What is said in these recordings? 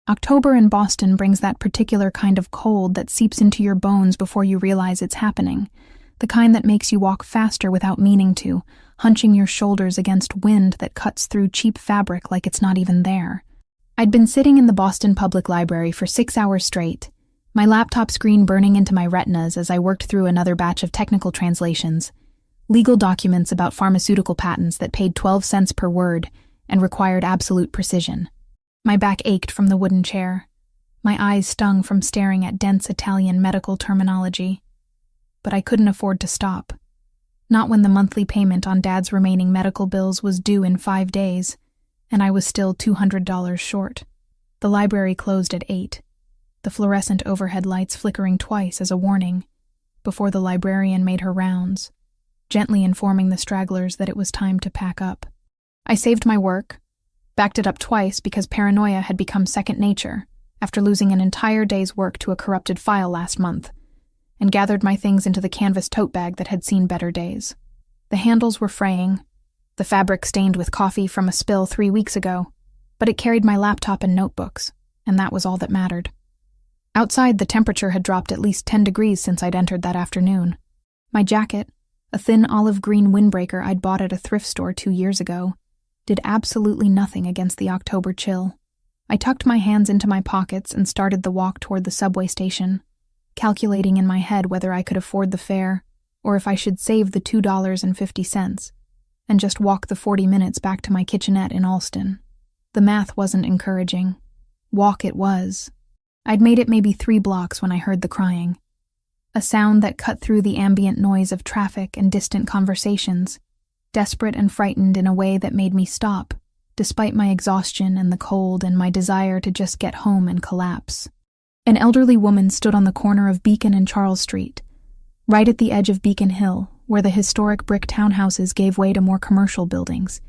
October in Boston brings that particular kind of cold that seeps into your bones before you realize it's happening, the kind that makes you walk faster without meaning to, hunching your shoulders against wind that cuts through cheap fabric like it's not even there. I'd been sitting in the Boston Public Library for 6 hours straight, my laptop screen burning into my retinas as I worked through another batch of technical translations, legal documents about pharmaceutical patents that paid 12 cents per word and required absolute precision. My back ached from the wooden chair. My eyes stung from staring at dense Italian medical terminology. But I couldn't afford to stop. Not when the monthly payment on Dad's remaining medical bills was due in 5 days, and I was still $200 short. The library closed at 8, the fluorescent overhead lights flickering twice as a warning, before the librarian made her rounds, gently informing the stragglers that it was time to pack up. I saved my work, backed it up twice because paranoia had become second nature after losing an entire day's work to a corrupted file last month, and gathered my things into the canvas tote bag that had seen better days. The handles were fraying, the fabric stained with coffee from a spill 3 weeks ago, but it carried my laptop and notebooks, and that was all that mattered. Outside, the temperature had dropped at least 10 degrees since I'd entered that afternoon. My jacket, a thin olive green windbreaker I'd bought at a thrift store 2 years ago, did absolutely nothing against the October chill. I tucked my hands into my pockets and started the walk toward the subway station, calculating in my head whether I could afford the fare or if I should save the $2.50 and just walk the 40 minutes back to my kitchenette in Allston. The math wasn't encouraging. Walk it was. I'd made it maybe 3 blocks when I heard the crying, a sound that cut through the ambient noise of traffic and distant conversations, desperate and frightened in a way that made me stop, despite my exhaustion and the cold and my desire to just get home and collapse. An elderly woman stood on the corner of Beacon and Charles Street, right at the edge of Beacon Hill, where the historic brick townhouses gave way to more commercial buildings,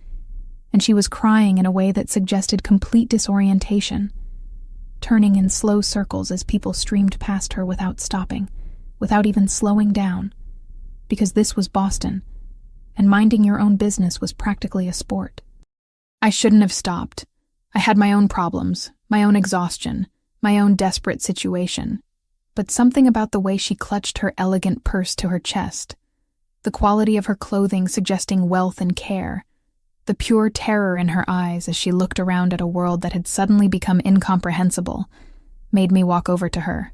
and she was crying in a way that suggested complete disorientation, turning in slow circles as people streamed past her without stopping, without even slowing down, because this was Boston, and minding your own business was practically a sport. I shouldn't have stopped. I had my own problems, my own exhaustion, my own desperate situation, but something about the way she clutched her elegant purse to her chest, the quality of her clothing suggesting wealth and care, the pure terror in her eyes as she looked around at a world that had suddenly become incomprehensible, made me walk over to her.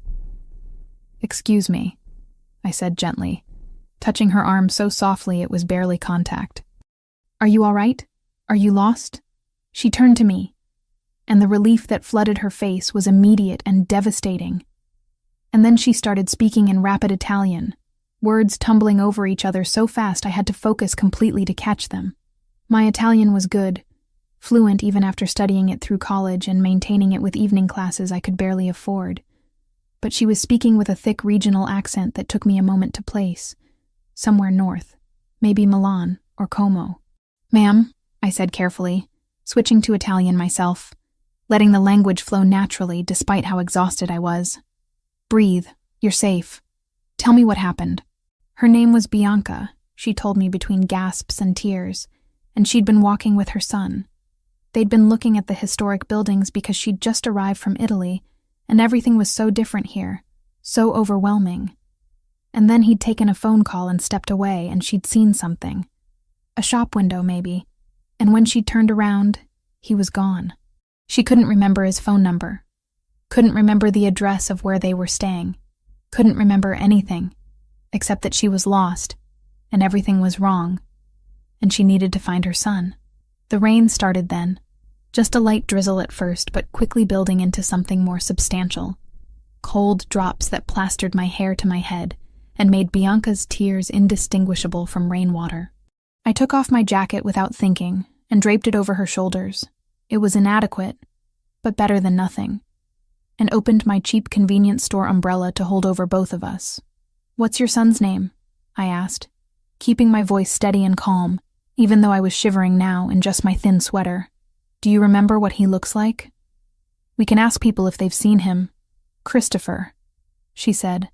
"Excuse me," I said gently, touching her arm so softly it was barely contact. "Are you all right? Are you lost?" She turned to me, and the relief that flooded her face was immediate and devastating. And then she started speaking in rapid Italian, words tumbling over each other so fast I had to focus completely to catch them. My Italian was good, fluent even after studying it through college and maintaining it with evening classes I could barely afford. But she was speaking with a thick regional accent that took me a moment to place, somewhere north, maybe Milan or Como. "Ma'am," I said carefully, switching to Italian myself, letting the language flow naturally despite how exhausted I was. "Breathe, you're safe. Tell me what happened." Her name was Bianca, she told me between gasps and tears, and she'd been walking with her son. They'd been looking at the historic buildings because she'd just arrived from Italy, and everything was so different here, so overwhelming. And then he'd taken a phone call and stepped away, and she'd seen something. A shop window, maybe. And when she'd turned around, he was gone. She couldn't remember his phone number. Couldn't remember the address of where they were staying. Couldn't remember anything, except that she was lost, and everything was wrong, and she needed to find her son. The rain started then, just a light drizzle at first, but quickly building into something more substantial. Cold drops that plastered my hair to my head and made Bianca's tears indistinguishable from rainwater. I took off my jacket without thinking and draped it over her shoulders. It was inadequate, but better than nothing, and opened my cheap convenience store umbrella to hold over both of us. "What's your son's name?" I asked, keeping my voice steady and calm, even though I was shivering now in just my thin sweater. "Do you remember what he looks like?" "We can ask people if they've seen him." "Christopher," she said,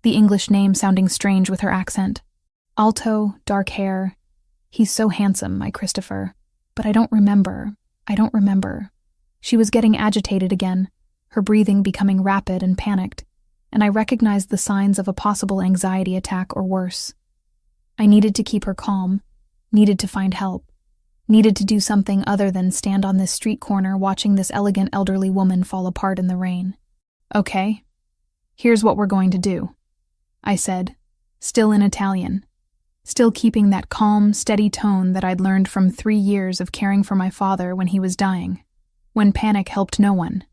the English name sounding strange with her accent. "Alto, dark hair. He's so handsome, my Christopher. But I don't remember. She was getting agitated again, her breathing becoming rapid and panicked, and I recognized the signs of a possible anxiety attack or worse. I needed to keep her calm, needed to find help, needed to do something other than stand on this street corner watching this elegant elderly woman fall apart in the rain. "Okay, here's what we're going to do," I said, still in Italian, still keeping that calm, steady tone that I'd learned from 3 years of caring for my father when he was dying, when panic helped no one.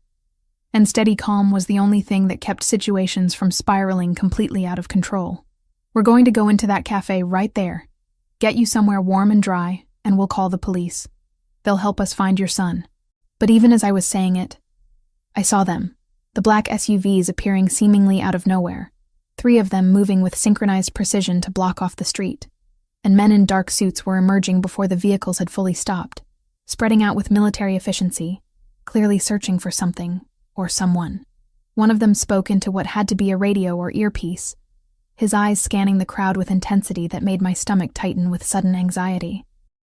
And steady calm was the only thing that kept situations from spiraling completely out of control. "We're going to go into that cafe right there, get you somewhere warm and dry, and we'll call the police. They'll help us find your son." But even as I was saying it, I saw them, the black SUVs appearing seemingly out of nowhere, 3 of them moving with synchronized precision to block off the street, and men in dark suits were emerging before the vehicles had fully stopped, spreading out with military efficiency, clearly searching for something or someone. One of them spoke into what had to be a radio or earpiece, his eyes scanning the crowd with intensity that made my stomach tighten with sudden anxiety.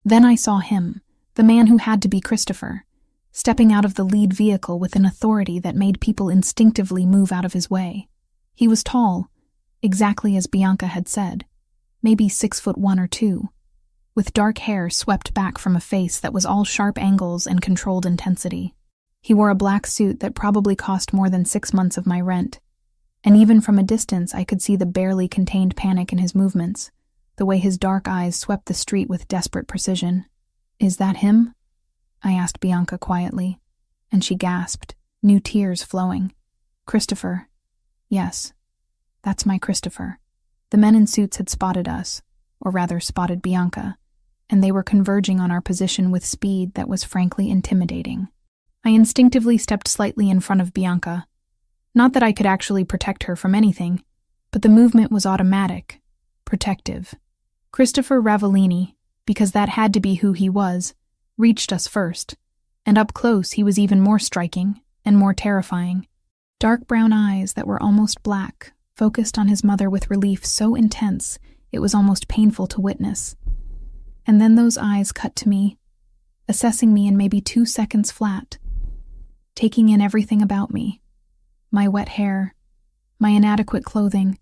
Then I saw him, the man who had to be Christopher, stepping out of the lead vehicle with an authority that made people instinctively move out of his way. He was tall, exactly as Bianca had said, maybe 6'1" or 2, with dark hair swept back from a face that was all sharp angles and controlled intensity. He wore a black suit that probably cost more than 6 months of my rent, and even from a distance I could see the barely contained panic in his movements, the way his dark eyes swept the street with desperate precision. "Is that him?" I asked Bianca quietly, and she gasped, new tears flowing. "Christopher. Yes, that's my Christopher." The men in suits had spotted us, or rather spotted Bianca, and they were converging on our position with speed that was frankly intimidating. I instinctively stepped slightly in front of Bianca. Not that I could actually protect her from anything, but the movement was automatic, protective. Christopher Ravellini, because that had to be who he was, reached us first, and up close he was even more striking and more terrifying. Dark brown eyes that were almost black focused on his mother with relief so intense it was almost painful to witness. And then those eyes cut to me, assessing me in maybe 2 seconds flat, taking in everything about me, my wet hair, my inadequate clothing,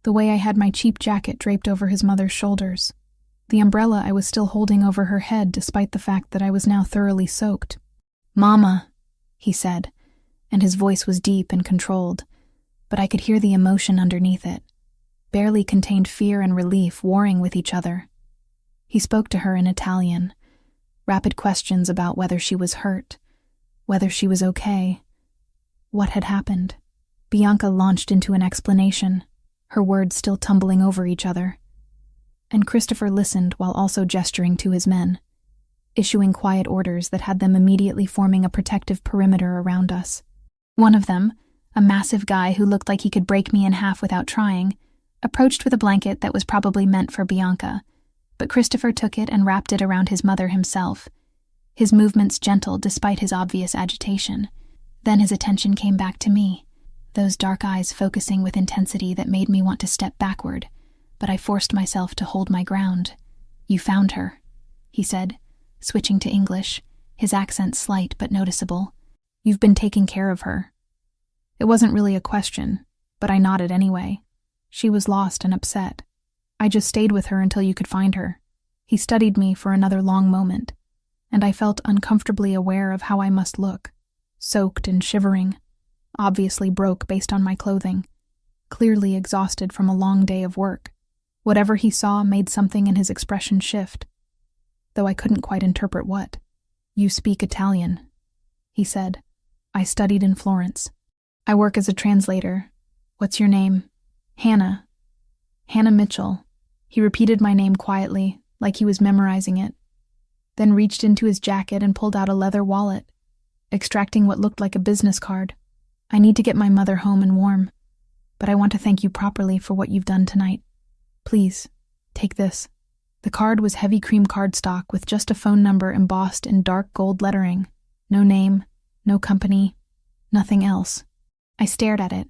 the way I had my cheap jacket draped over his mother's shoulders, the umbrella I was still holding over her head despite the fact that I was now thoroughly soaked. "Mama," he said, and his voice was deep and controlled, but I could hear the emotion underneath it, barely contained fear and relief warring with each other. He spoke to her in Italian, rapid questions about whether she was hurt, whether she was okay, what had happened. Bianca launched into an explanation, her words still tumbling over each other. And Christopher listened while also gesturing to his men, issuing quiet orders that had them immediately forming a protective perimeter around us. One of them, a massive guy who looked like he could break me in half without trying, approached with a blanket that was probably meant for Bianca, but Christopher took it and wrapped it around his mother himself, his movements gentle despite his obvious agitation. Then his attention came back to me, those dark eyes focusing with intensity that made me want to step backward, but I forced myself to hold my ground. "You found her," he said, switching to English, his accent slight but noticeable. "You've been taking care of her." It wasn't really a question, but I nodded anyway. She was lost and upset. I just stayed with her until you could find her. He studied me for another long moment, and I felt uncomfortably aware of how I must look, soaked and shivering, obviously broke based on my clothing, clearly exhausted from a long day of work. Whatever he saw made something in his expression shift, though I couldn't quite interpret what. "You speak Italian," he said. "I studied in Florence. I work as a translator. What's your name?" "Hannah. Hannah Mitchell." He repeated my name quietly, like he was memorizing it, then reached into his jacket and pulled out a leather wallet, extracting what looked like a business card. "I need to get my mother home and warm, but I want to thank you properly for what you've done tonight. Please, take this." The card was heavy cream cardstock with just a phone number embossed in dark gold lettering. No name, no company, nothing else. I stared at it,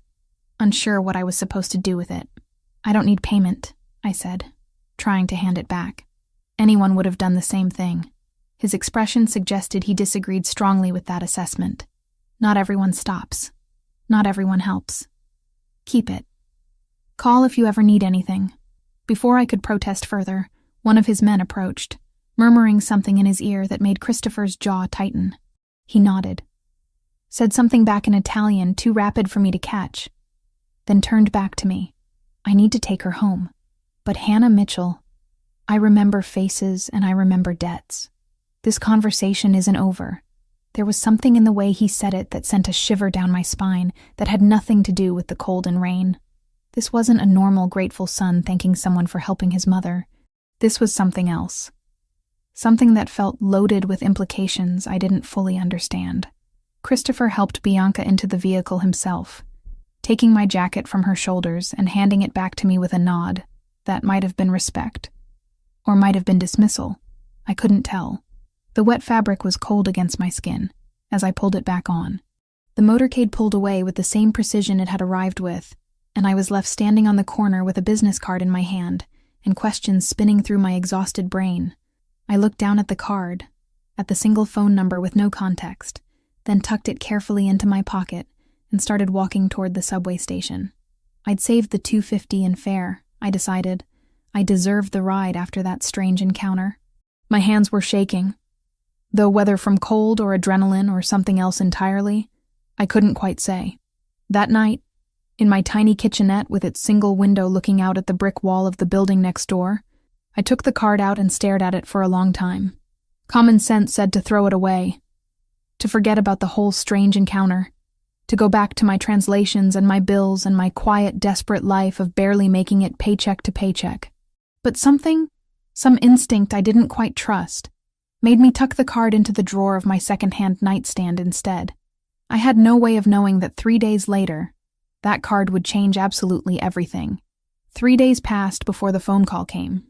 unsure what I was supposed to do with it. "I don't need payment," I said, trying to hand it back. Anyone would have done the same thing. His expression suggested he disagreed strongly with that assessment. Not everyone stops. Not everyone helps. Keep it. Call if you ever need anything. Before I could protest further, one of his men approached, murmuring something in his ear that made Christopher's jaw tighten. He nodded, said something back in Italian too rapid for me to catch, then turned back to me. I need to take her home. But Hannah Mitchell, I remember faces and I remember debts. This conversation isn't over. There was something in the way he said it that sent a shiver down my spine that had nothing to do with the cold and rain. This wasn't a normal grateful son thanking someone for helping his mother. This was something else. Something that felt loaded with implications I didn't fully understand. Christopher helped Bianca into the vehicle himself, taking my jacket from her shoulders and handing it back to me with a nod that might have been respect, or might have been dismissal. I couldn't tell. The wet fabric was cold against my skin as I pulled it back on. The motorcade pulled away with the same precision it had arrived with, and I was left standing on the corner with a business card in my hand and questions spinning through my exhausted brain. I looked down at the card, at the single phone number with no context, then tucked it carefully into my pocket and started walking toward the subway station. I'd saved the $2.50 in fare, I decided. I deserved the ride after that strange encounter. My hands were shaking, though whether from cold or adrenaline or something else entirely, I couldn't quite say. That night, in my tiny kitchenette with its single window looking out at the brick wall of the building next door, I took the card out and stared at it for a long time. Common sense said to throw it away, to forget about the whole strange encounter, to go back to my translations and my bills and my quiet, desperate life of barely making it paycheck to paycheck. But something, some instinct I didn't quite trust, made me tuck the card into the drawer of my second-hand nightstand instead. I had no way of knowing that 3 days later, that card would change absolutely everything. 3 days passed before the phone call came.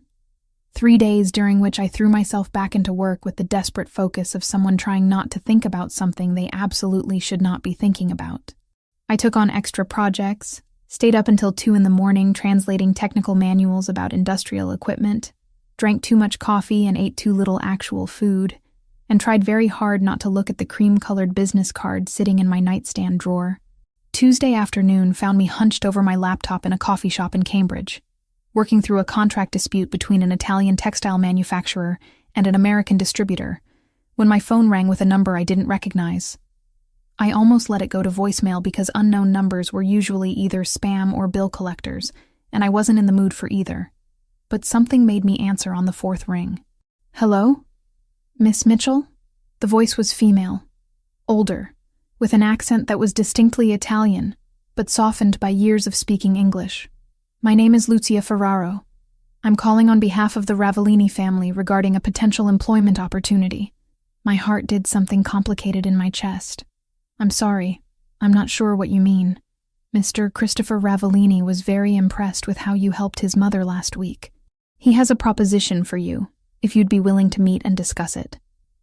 3 days during which I threw myself back into work with the desperate focus of someone trying not to think about something they absolutely should not be thinking about. I took on extra projects, stayed up until 2 a.m. translating technical manuals about industrial equipment, drank too much coffee and ate too little actual food, and tried very hard not to look at the cream-colored business card sitting in my nightstand drawer. Tuesday afternoon found me hunched over my laptop in a coffee shop in Cambridge, working through a contract dispute between an Italian textile manufacturer and an American distributor, when my phone rang with a number I didn't recognize. I almost let it go to voicemail because unknown numbers were usually either spam or bill collectors, and I wasn't in the mood for either. But something made me answer on the 4th ring. Hello? Miss Mitchell? The voice was female, older, with an accent that was distinctly Italian, but softened by years of speaking English. My name is Lucia Ferraro. I'm calling on behalf of the Ravellini family regarding a potential employment opportunity. My heart did something complicated in my chest. I'm sorry. I'm not sure what you mean. Mr. Christopher Ravellini was very impressed with how you helped his mother last week. He has a proposition for you, if you'd be willing to meet and discuss it.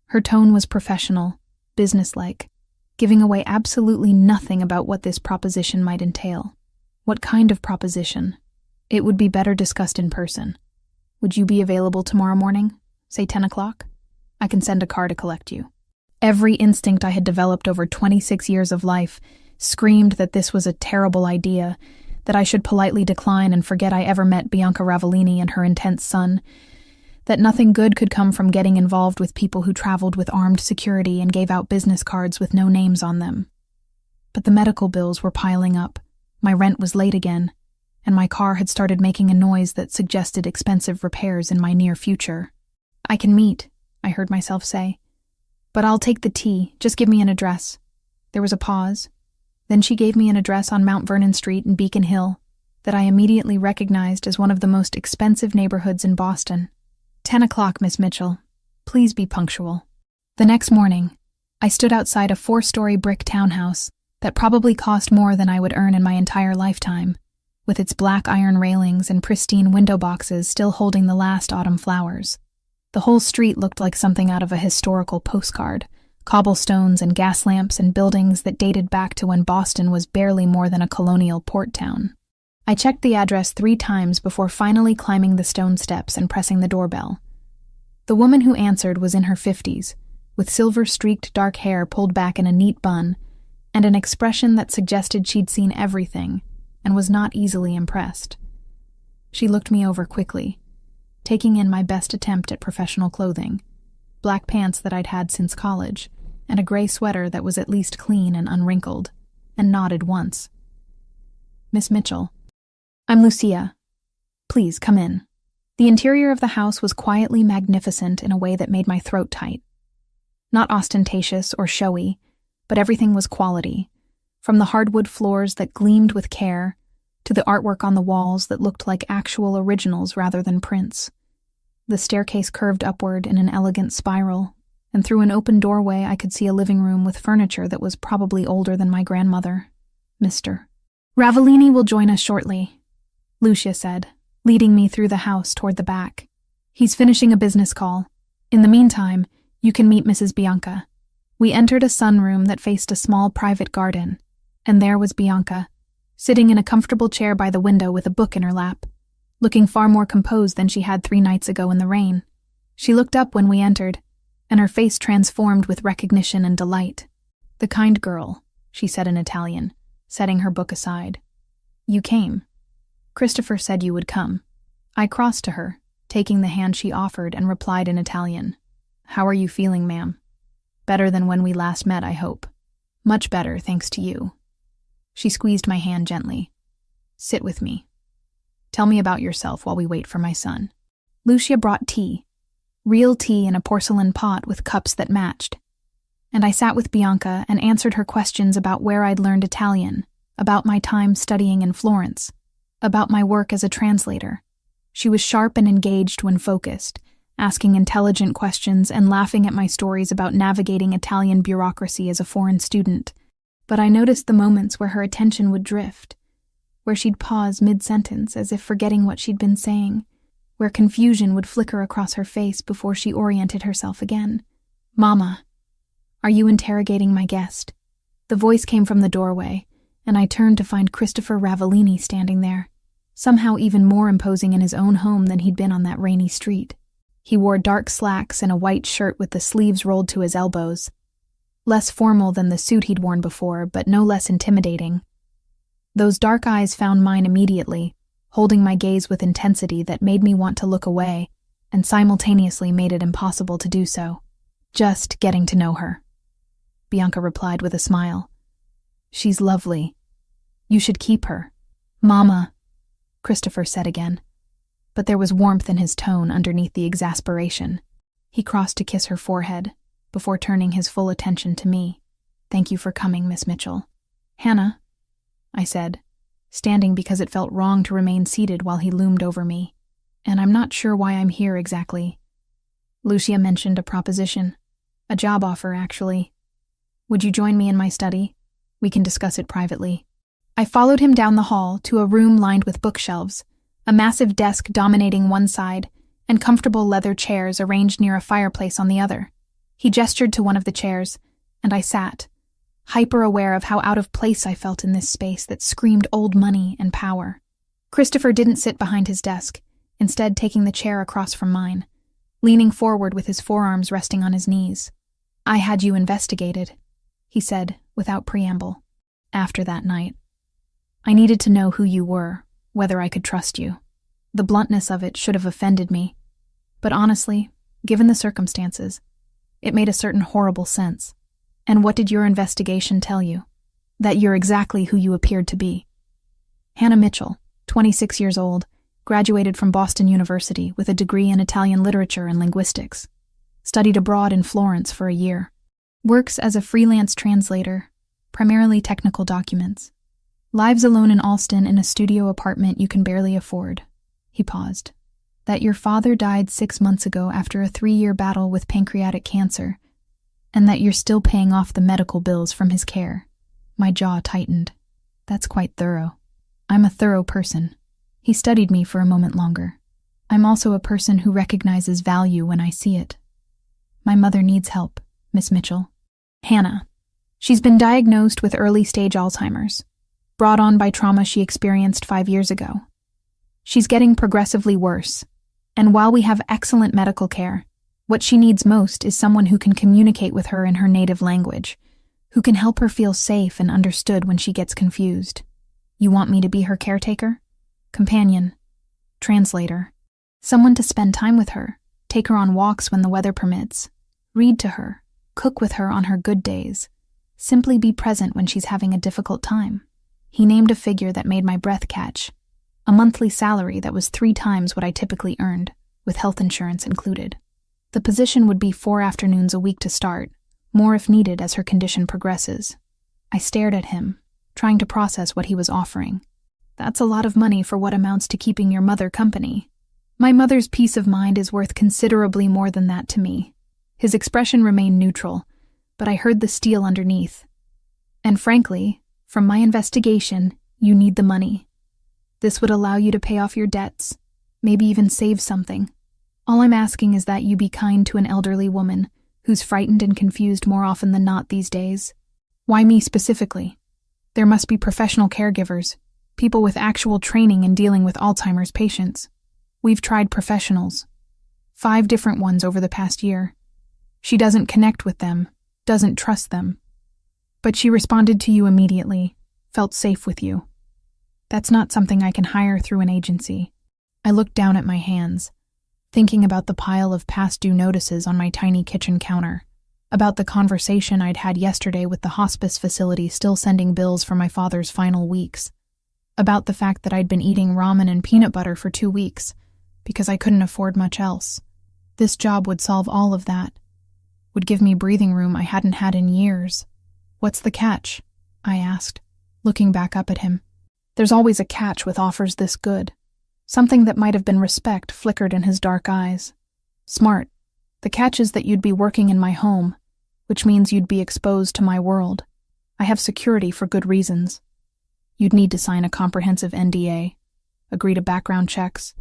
Her tone was professional, businesslike, giving away absolutely nothing about what this proposition might entail. What kind of proposition? It would be better discussed in person. Would you be available tomorrow morning, say 10 o'clock? I can send a car to collect you. Every instinct I had developed over 26 years of life screamed that this was a terrible idea, that I should politely decline and forget I ever met Bianca Ravellini and her intense son, that nothing good could come from getting involved with people who traveled with armed security and gave out business cards with no names on them. But the medical bills were piling up, my rent was late again, and my car had started making a noise that suggested expensive repairs in my near future. I can meet, I heard myself say. But I'll take the tea, just give me an address. There was a pause. Then she gave me an address on Mount Vernon Street in Beacon Hill that I immediately recognized as one of the most expensive neighborhoods in Boston. 10 o'clock, Miss Mitchell. Please be punctual. The next morning, I stood outside a 4-story brick townhouse that probably cost more than I would earn in my entire lifetime, with its black iron railings and pristine window boxes still holding the last autumn flowers. The whole street looked like something out of a historical postcard, cobblestones and gas lamps and buildings that dated back to when Boston was barely more than a colonial port town. I checked the address 3 times before finally climbing the stone steps and pressing the doorbell. The woman who answered was in her 50s, with silver-streaked dark hair pulled back in a neat bun and an expression that suggested she'd seen everything and was not easily impressed. She looked me over quickly, taking in my best attempt at professional clothing, black pants that I'd had since college, and a gray sweater that was at least clean and unwrinkled, and nodded once. "Miss Mitchell." "I'm Lucia. Please, come in." The interior of the house was quietly magnificent in a way that made my throat tight. Not ostentatious or showy, but everything was quality, from the hardwood floors that gleamed with care to the artwork on the walls that looked like actual originals rather than prints. The staircase curved upward in an elegant spiral, and through an open doorway I could see a living room with furniture that was probably older than my grandmother. "Mr. Ravellini will join us shortly," Lucia said, leading me through the house toward the back. "He's finishing a business call. In the meantime, you can meet Mrs. Bianca." We entered a sunroom that faced a small private garden, and there was Bianca, sitting in a comfortable chair by the window with a book in her lap, looking far more composed than she had 3 nights ago in the rain. She looked up when we entered, and her face transformed with recognition and delight. "The kind girl," she said in Italian, setting her book aside. "You came. Christopher said you would come." I crossed to her, taking the hand she offered, and replied in Italian. "How are you feeling, ma'am?" "Better than when we last met, I hope." "Much better, thanks to you." She squeezed my hand gently. "Sit with me. Tell me about yourself while we wait for my son." Lucia brought tea, real tea in a porcelain pot with cups that matched, and I sat with Bianca and answered her questions about where I'd learned Italian, about my time studying in Florence, about my work as a translator. She was sharp and engaged when focused, asking intelligent questions and laughing at my stories about navigating Italian bureaucracy as a foreign student. But I noticed the moments where her attention would drift, where she'd pause mid-sentence as if forgetting what she'd been saying, where confusion would flicker across her face before she oriented herself again. "Mama, are you interrogating my guest?" The voice came from the doorway, and I turned to find Christopher Ravellini standing there, somehow even more imposing in his own home than he'd been on that rainy street. He wore dark slacks and a white shirt with the sleeves rolled to his elbows, less formal than the suit he'd worn before, but no less intimidating. Those dark eyes found mine immediately, holding my gaze with intensity that made me want to look away, and simultaneously made it impossible to do so. "Just getting to know her," Bianca replied with a smile. "She's lovely. You should keep her." "Mama," Christopher said again, but there was warmth in his tone underneath the exasperation. He crossed to kiss her forehead, before turning his full attention to me. "Thank you for coming, Miss Mitchell." "Hannah," I said, standing because it felt wrong to remain seated while he loomed over me, "and I'm not sure why I'm here exactly." Lucia mentioned a proposition. A job offer, actually. "Would you join me in my study? We can discuss it privately." I followed him down the hall to a room lined with bookshelves, a massive desk dominating one side, and comfortable leather chairs arranged near a fireplace on the other. He gestured to one of the chairs, and I sat, hyper-aware of how out of place I felt in this space that screamed old money and power. Christopher didn't sit behind his desk, instead taking the chair across from mine, leaning forward with his forearms resting on his knees. "I had you investigated," he said, without preamble. "After that night. I needed to know who you were, whether I could trust you. The bluntness of it should have offended me, but honestly, given the circumstances, it made a certain horrible sense. And what did your investigation tell you? That you're exactly who you appeared to be." Hannah Mitchell, 26 years old, graduated from Boston University with a degree in Italian literature and linguistics. Studied abroad in Florence for a year. Works as a freelance translator, primarily technical documents. Lives alone in Alston in a studio apartment you can barely afford. He paused. That your father died 6 months ago after a 3-year battle with pancreatic cancer, and that you're still paying off the medical bills from his care. My jaw tightened. That's quite thorough. I'm a thorough person. He studied me for a moment longer. I'm also a person who recognizes value when I see it. My mother needs help, Miss Mitchell. Hannah. She's been diagnosed with early-stage Alzheimer's, brought on by trauma she experienced 5 years ago. She's getting progressively worse, and while we have excellent medical care, what she needs most is someone who can communicate with her in her native language, who can help her feel safe and understood when she gets confused. You want me to be her caretaker? Companion. Translator. Someone to spend time with her, take her on walks when the weather permits, read to her, cook with her on her good days, simply be present when she's having a difficult time. He named a figure that made my breath catch, a monthly salary that was 3 times what I typically earned, with health insurance included. The position would be 4 afternoons a week to start, more if needed as her condition progresses. I stared at him, trying to process what he was offering. That's a lot of money for what amounts to keeping your mother company. My mother's peace of mind is worth considerably more than that to me. His expression remained neutral, but I heard the steel underneath. And frankly, from my investigation, you need the money. This would allow you to pay off your debts, maybe even save something. All I'm asking is that you be kind to an elderly woman who's frightened and confused more often than not these days. Why me specifically? There must be professional caregivers, people with actual training in dealing with Alzheimer's patients. We've tried professionals. 5 different ones over the past year. She doesn't connect with them, doesn't trust them. But she responded to you immediately, felt safe with you. That's not something I can hire through an agency. I looked down at my hands, thinking about the pile of past due notices on my tiny kitchen counter, about the conversation I'd had yesterday with the hospice facility still sending bills for my father's final weeks, about the fact that I'd been eating ramen and peanut butter for 2 weeks because I couldn't afford much else. This job would solve all of that, would give me breathing room I hadn't had in years. What's the catch? I asked, looking back up at him. There's always a catch with offers this good. Something that might have been respect flickered in his dark eyes. Smart. The catch is that you'd be working in my home, which means you'd be exposed to my world. I have security for good reasons. You'd need to sign a comprehensive NDA, agree to background checks,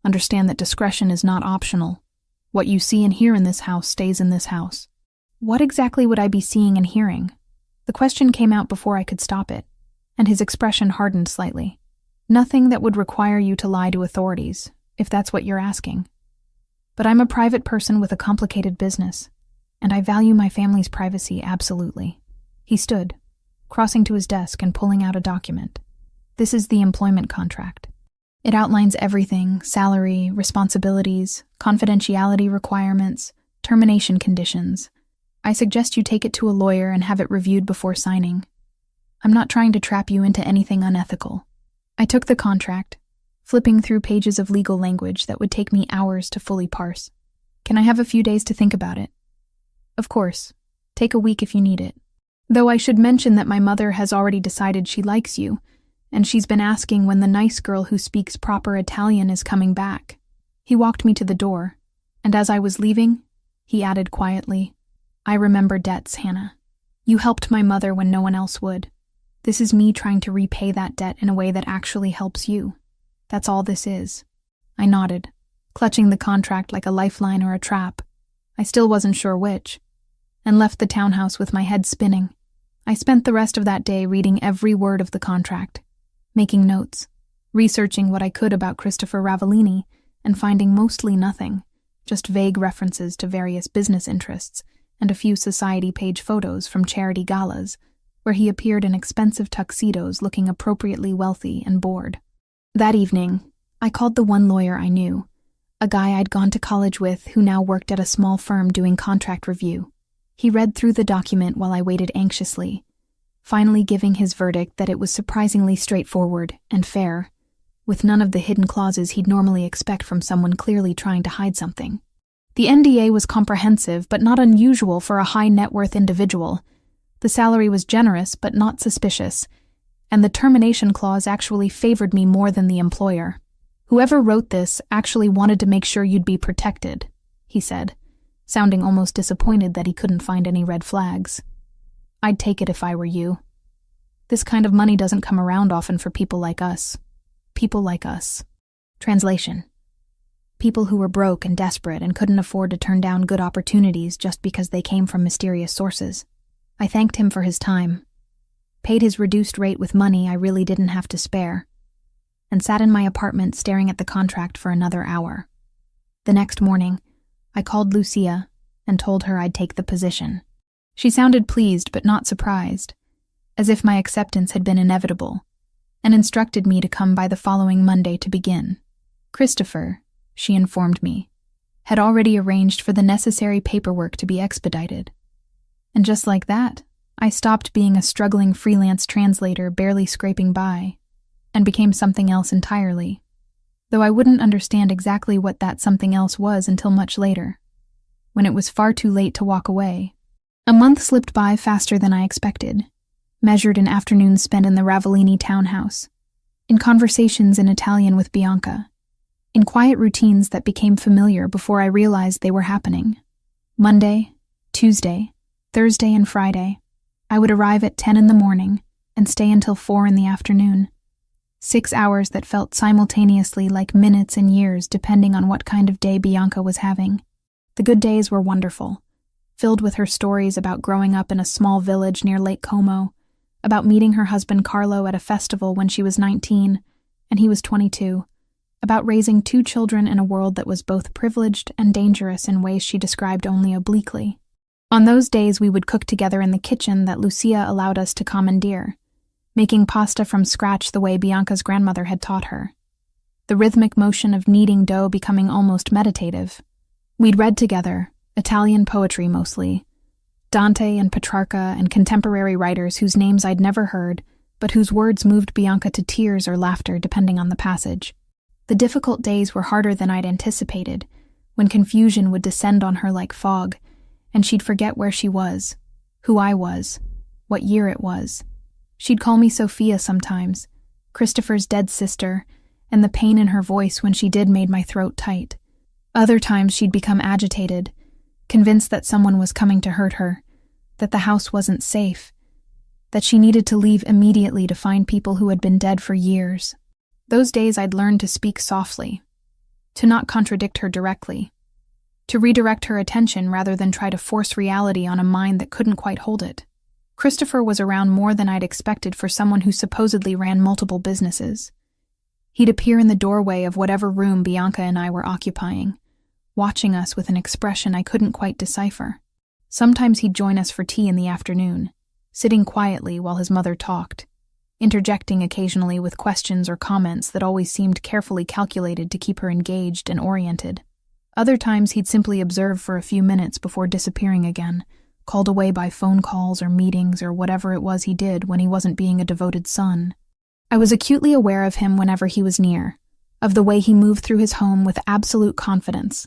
understand that discretion is not optional. What you see and hear in this house stays in this house. What exactly would I be seeing and hearing? The question came out before I could stop it, and his expression hardened slightly. Nothing that would require you to lie to authorities, if that's what you're asking. But I'm a private person with a complicated business, and I value my family's privacy absolutely. He stood, crossing to his desk and pulling out a document. This is the employment contract. It outlines everything: salary, responsibilities, confidentiality requirements, termination conditions. I suggest you take it to a lawyer and have it reviewed before signing. I'm not trying to trap you into anything unethical. I took the contract, flipping through pages of legal language that would take me hours to fully parse. Can I have a few days to think about it? Of course. Take a week if you need it. Though I should mention that my mother has already decided she likes you, and she's been asking when the nice girl who speaks proper Italian is coming back. He walked me to the door, and as I was leaving, he added quietly, I remember debts, Hannah. You helped my mother when no one else would. This is me trying to repay that debt in a way that actually helps you. That's all this is. I nodded, clutching the contract like a lifeline or a trap. I still wasn't sure which, and left the townhouse with my head spinning. I spent the rest of that day reading every word of the contract, making notes, researching what I could about Christopher Ravellini, and finding mostly nothing, just vague references to various business interests and a few society page photos from charity galas, where he appeared in expensive tuxedos looking appropriately wealthy and bored. That evening, I called the one lawyer I knew, a guy I'd gone to college with who now worked at a small firm doing contract review. He read through the document while I waited anxiously, finally giving his verdict that it was surprisingly straightforward and fair, with none of the hidden clauses he'd normally expect from someone clearly trying to hide something. The NDA was comprehensive but not unusual for a high-net-worth individual. The salary was generous but not suspicious, and the termination clause actually favored me more than the employer. Whoever wrote this actually wanted to make sure you'd be protected, he said, sounding almost disappointed that he couldn't find any red flags. I'd take it if I were you. This kind of money doesn't come around often for people like us. People like us. Translation. People who were broke and desperate and couldn't afford to turn down good opportunities just because they came from mysterious sources. I thanked him for his time, paid his reduced rate with money I really didn't have to spare, and sat in my apartment staring at the contract for another hour. The next morning, I called Lucia and told her I'd take the position. She sounded pleased but not surprised, as if my acceptance had been inevitable, and instructed me to come by the following Monday to begin. Christopher, she informed me, had already arranged for the necessary paperwork to be expedited. And just like that, I stopped being a struggling freelance translator barely scraping by, and became something else entirely, though I wouldn't understand exactly what that something else was until much later, when it was far too late to walk away. A month slipped by faster than I expected, measured in afternoons spent in the Ravellini townhouse, in conversations in Italian with Bianca, in quiet routines that became familiar before I realized they were happening. Monday, Tuesday, Thursday, and Friday, I would arrive at 10 in the morning and stay until 4 in the afternoon. 6 hours that felt simultaneously like minutes and years depending on what kind of day Bianca was having. The good days were wonderful, filled with her stories about growing up in a small village near Lake Como, about meeting her husband Carlo at a festival when she was 19 and he was 22, about raising 2 children in a world that was both privileged and dangerous in ways she described only obliquely. On those days we would cook together in the kitchen that Lucia allowed us to commandeer, making pasta from scratch the way Bianca's grandmother had taught her, the rhythmic motion of kneading dough becoming almost meditative. We'd read together, Italian poetry mostly, Dante and Petrarca and contemporary writers whose names I'd never heard, but whose words moved Bianca to tears or laughter depending on the passage. The difficult days were harder than I'd anticipated, when confusion would descend on her like fog, and she'd forget where she was, who I was, what year it was. She'd call me Sophia sometimes, Christopher's dead sister, and the pain in her voice when she did made my throat tight. Other times she'd become agitated, convinced that someone was coming to hurt her, that the house wasn't safe, that she needed to leave immediately to find people who had been dead for years. Those days I'd learned to speak softly, to not contradict her directly, to redirect her attention rather than try to force reality on a mind that couldn't quite hold it. Christopher was around more than I'd expected for someone who supposedly ran multiple businesses. He'd appear in the doorway of whatever room Bianca and I were occupying, watching us with an expression I couldn't quite decipher. Sometimes he'd join us for tea in the afternoon, sitting quietly while his mother talked, interjecting occasionally with questions or comments that always seemed carefully calculated to keep her engaged and oriented. Other times he'd simply observe for a few minutes before disappearing again, called away by phone calls or meetings or whatever it was he did when he wasn't being a devoted son. I was acutely aware of him whenever he was near, of the way he moved through his home with absolute confidence,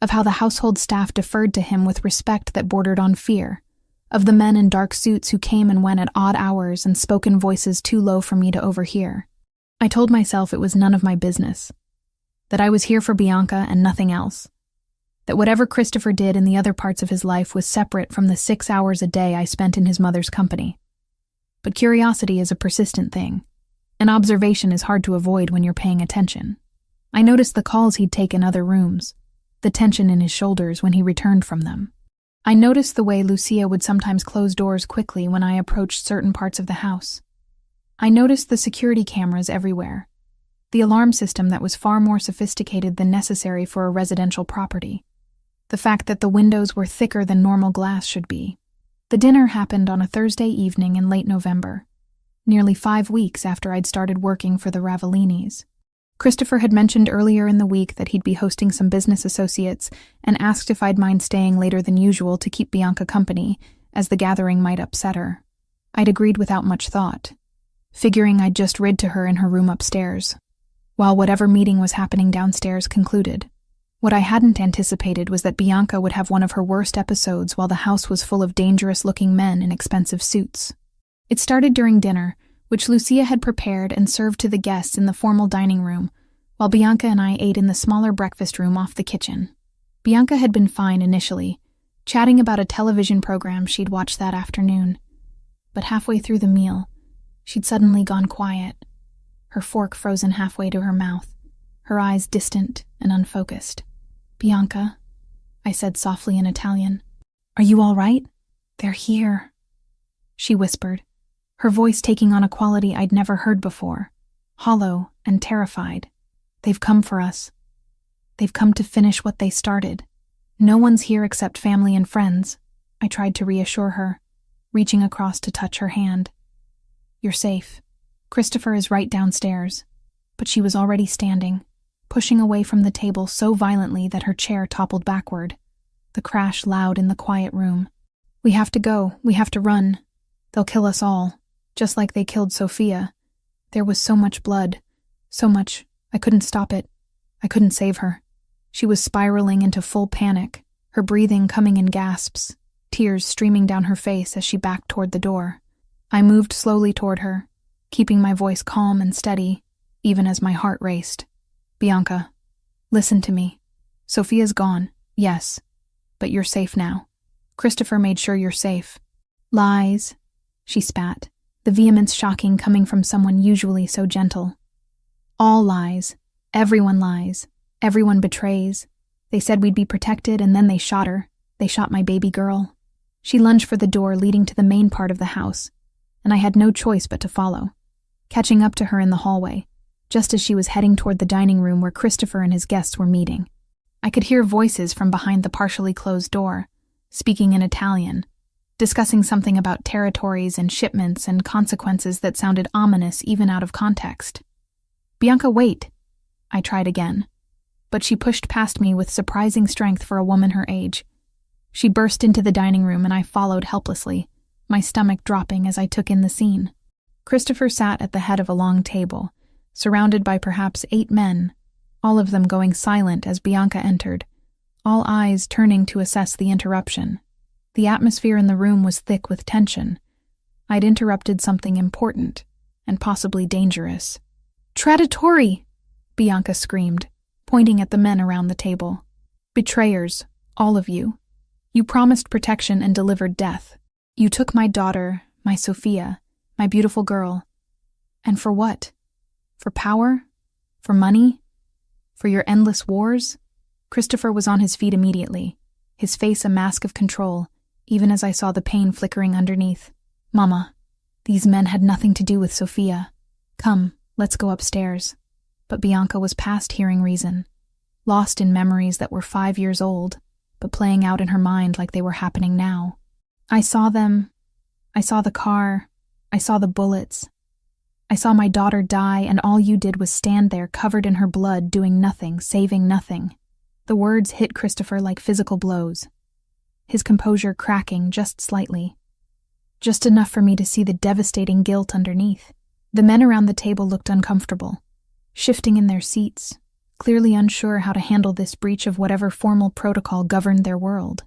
of how the household staff deferred to him with respect that bordered on fear, of the men in dark suits who came and went at odd hours and spoke in voices too low for me to overhear. I told myself it was none of my business, that I was here for Bianca and nothing else, that whatever Christopher did in the other parts of his life was separate from the 6 hours a day I spent in his mother's company. But curiosity is a persistent thing, and observation is hard to avoid when you're paying attention. I noticed the calls he'd take in other rooms, the tension in his shoulders when he returned from them. I noticed the way Lucia would sometimes close doors quickly when I approached certain parts of the house. I noticed the security cameras everywhere, the alarm system that was far more sophisticated than necessary for a residential property, the fact that the windows were thicker than normal glass should be. The dinner happened on a Thursday evening in late November, nearly 5 weeks after I'd started working for the Ravellinis. Christopher had mentioned earlier in the week that he'd be hosting some business associates and asked if I'd mind staying later than usual to keep Bianca company, as the gathering might upset her. I'd agreed without much thought, figuring I'd just rid to her in her room upstairs, while whatever meeting was happening downstairs concluded. What I hadn't anticipated was that Bianca would have one of her worst episodes while the house was full of dangerous-looking men in expensive suits. It started during dinner, which Lucia had prepared and served to the guests in the formal dining room, while Bianca and I ate in the smaller breakfast room off the kitchen. Bianca had been fine initially, chatting about a television program she'd watched that afternoon. But halfway through the meal, she'd suddenly gone quiet, her fork frozen halfway to her mouth, her eyes distant and unfocused. "Bianca," I said softly in Italian, "are you all right? They're here," she whispered, her voice taking on a quality I'd never heard before, hollow and terrified. "They've come for us. They've come to finish what they started. No one's here except family and friends. I tried to reassure her, reaching across to touch her hand. You're safe. Christopher is right downstairs. But she was already standing, pushing away from the table so violently that her chair toppled backward. The crash loud in the quiet room. We have to go. We have to run. They'll kill us all, just like they killed Sophia. There was so much blood. So much. I couldn't stop it. I couldn't save her. She was spiraling into full panic, her breathing coming in gasps, tears streaming down her face as she backed toward the door. I moved slowly toward her, keeping my voice calm and steady, even as my heart raced. Bianca, listen to me. Sophia's gone, yes, but you're safe now. Christopher made sure you're safe. Lies, she spat, the vehemence shocking coming from someone usually so gentle. All lies. Everyone lies. Everyone betrays. They said we'd be protected, and then they shot her. They shot my baby girl. She lunged for the door leading to the main part of the house, and I had no choice but to follow, catching up to her in the hallway, just as she was heading toward the dining room where Christopher and his guests were meeting. I could hear voices from behind the partially closed door, speaking in Italian, discussing something about territories and shipments and consequences that sounded ominous even out of context. Bianca, wait. I tried again, but she pushed past me with surprising strength for a woman her age. She burst into the dining room and I followed helplessly, my stomach dropping as I took in the scene. Christopher sat at the head of a long table, surrounded by perhaps 8 men, all of them going silent as Bianca entered, all eyes turning to assess the interruption. The atmosphere in the room was thick with tension. I'd interrupted something important, and possibly dangerous. Traditori! Bianca screamed, pointing at the men around the table. Betrayers, all of you. You promised protection and delivered death. You took my daughter, my Sophia, my beautiful girl. And for what? For power? For money? For your endless wars? Christopher was on his feet immediately, his face a mask of control, even as I saw the pain flickering underneath. Mama, these men had nothing to do with Sophia. Come, let's go upstairs. But Bianca was past hearing reason, lost in memories that were 5 years old, but playing out in her mind like they were happening now. I saw them. I saw the car. I saw the bullets. I saw my daughter die, and all you did was stand there covered in her blood, doing nothing, saving nothing. The words hit Christopher like physical blows, his composure cracking just slightly, just enough for me to see the devastating guilt underneath. The men around the table looked uncomfortable, shifting in their seats, clearly unsure how to handle this breach of whatever formal protocol governed their world.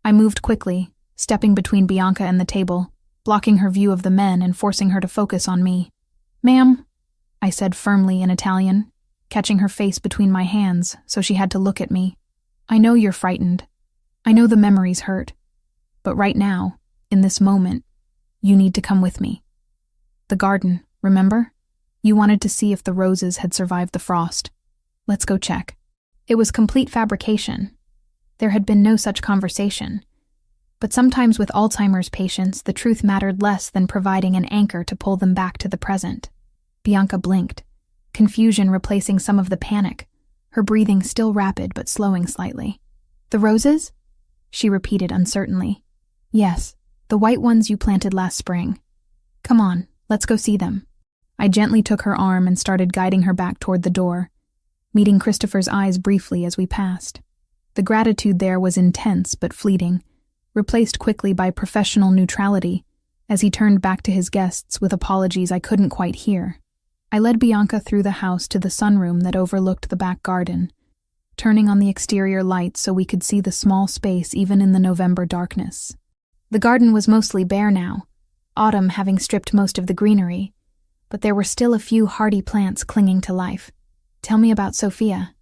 I moved quickly, stepping between Bianca and the table, blocking her view of the men and forcing her to focus on me. Ma'am, I said firmly in Italian, catching her face between my hands so she had to look at me. I know you're frightened. I know the memories hurt. But right now, in this moment, you need to come with me. The garden, remember? You wanted to see if the roses had survived the frost. Let's go check. It was complete fabrication. There had been no such conversation. But sometimes with Alzheimer's patients, the truth mattered less than providing an anchor to pull them back to the present. Bianca blinked, confusion replacing some of the panic, her breathing still rapid but slowing slightly. The roses? She repeated uncertainly. Yes, the white ones you planted last spring. Come on, let's go see them. I gently took her arm and started guiding her back toward the door, meeting Christopher's eyes briefly as we passed. The gratitude there was intense but fleeting, replaced quickly by professional neutrality as he turned back to his guests with apologies I couldn't quite hear. I led Bianca through the house to the sunroom that overlooked the back garden, turning on the exterior lights so we could see the small space even in the November darkness. The garden was mostly bare now, autumn having stripped most of the greenery, but there were still a few hardy plants clinging to life. Tell me about Sophia,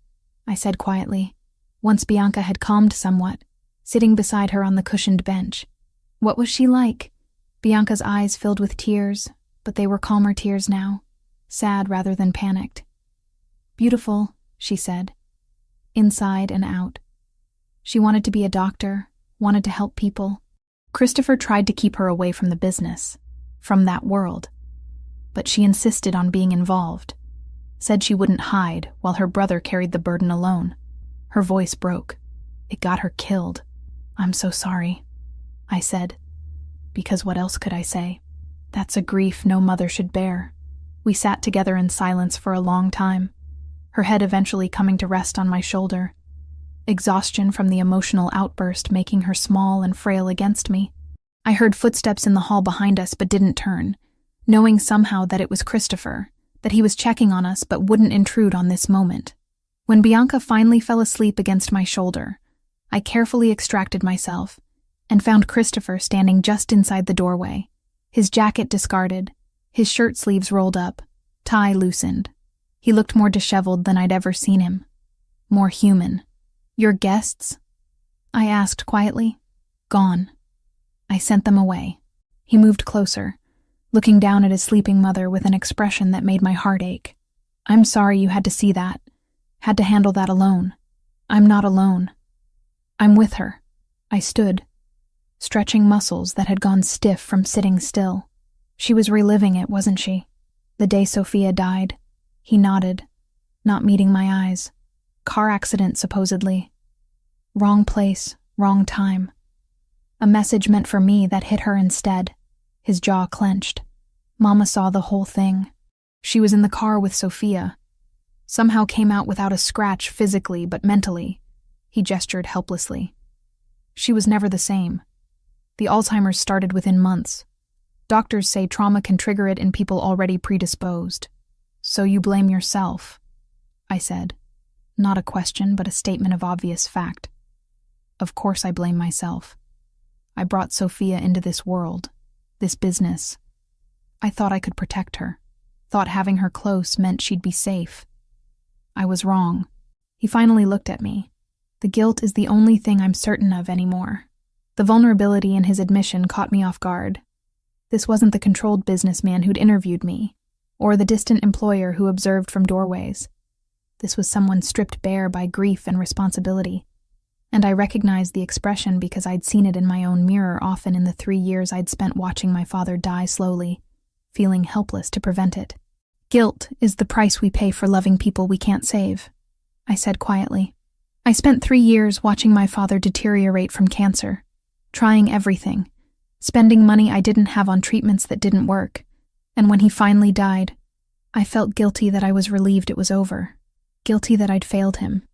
I said quietly, once Bianca had calmed somewhat, sitting beside her on the cushioned bench. What was she like? Bianca's eyes filled with tears, but they were calmer tears now, sad rather than panicked. Beautiful, she said, inside and out. She wanted to be a doctor, wanted to help people. Christopher tried to keep her away from the business, from that world, but she insisted on being involved, said she wouldn't hide while her brother carried the burden alone. Her voice broke. It got her killed. I'm so sorry. I said. Because what else could I say? That's a grief no mother should bear. We sat together in silence for a long time, her head eventually coming to rest on my shoulder, exhaustion from the emotional outburst making her small and frail against me. I heard footsteps in the hall behind us but didn't turn, knowing somehow that it was Christopher, that he was checking on us but wouldn't intrude on this moment. When Bianca finally fell asleep against my shoulder, I carefully extracted myself and found Christopher standing just inside the doorway, his jacket discarded, his shirt sleeves rolled up, tie loosened. He looked more disheveled than I'd ever seen him. More human. Your guests? I asked quietly. Gone. I sent them away. He moved closer, looking down at his sleeping mother with an expression that made my heart ache. I'm sorry you had to see that. Had to handle that alone. I'm not alone. I'm with her. I stood, stretching muscles that had gone stiff from sitting still. She was reliving it, wasn't she? The day Sophia died. He nodded, not meeting my eyes. Car accident, supposedly. Wrong place, wrong time. A message meant for me that hit her instead. His jaw clenched. Mama saw the whole thing. She was in the car with Sophia. Somehow came out without a scratch physically, but mentally. He gestured helplessly. She was never the same. The Alzheimer's started within months. Doctors say trauma can trigger it in people already predisposed. So you blame yourself, I said. Not a question, but a statement of obvious fact. Of course I blame myself. I brought Sophia into this world, this business. I thought I could protect her. Thought having her close meant she'd be safe. I was wrong. He finally looked at me. The guilt is the only thing I'm certain of anymore. The vulnerability in his admission caught me off guard. This wasn't the controlled businessman who'd interviewed me, or the distant employer who observed from doorways. This was someone stripped bare by grief and responsibility. And I recognized the expression because I'd seen it in my own mirror often in the 3 years I'd spent watching my father die slowly, feeling helpless to prevent it. Guilt is the price we pay for loving people we can't save, I said quietly. I spent 3 years watching my father deteriorate from cancer, trying everything, spending money I didn't have on treatments that didn't work, and when he finally died, I felt guilty that I was relieved it was over, guilty that I'd failed him,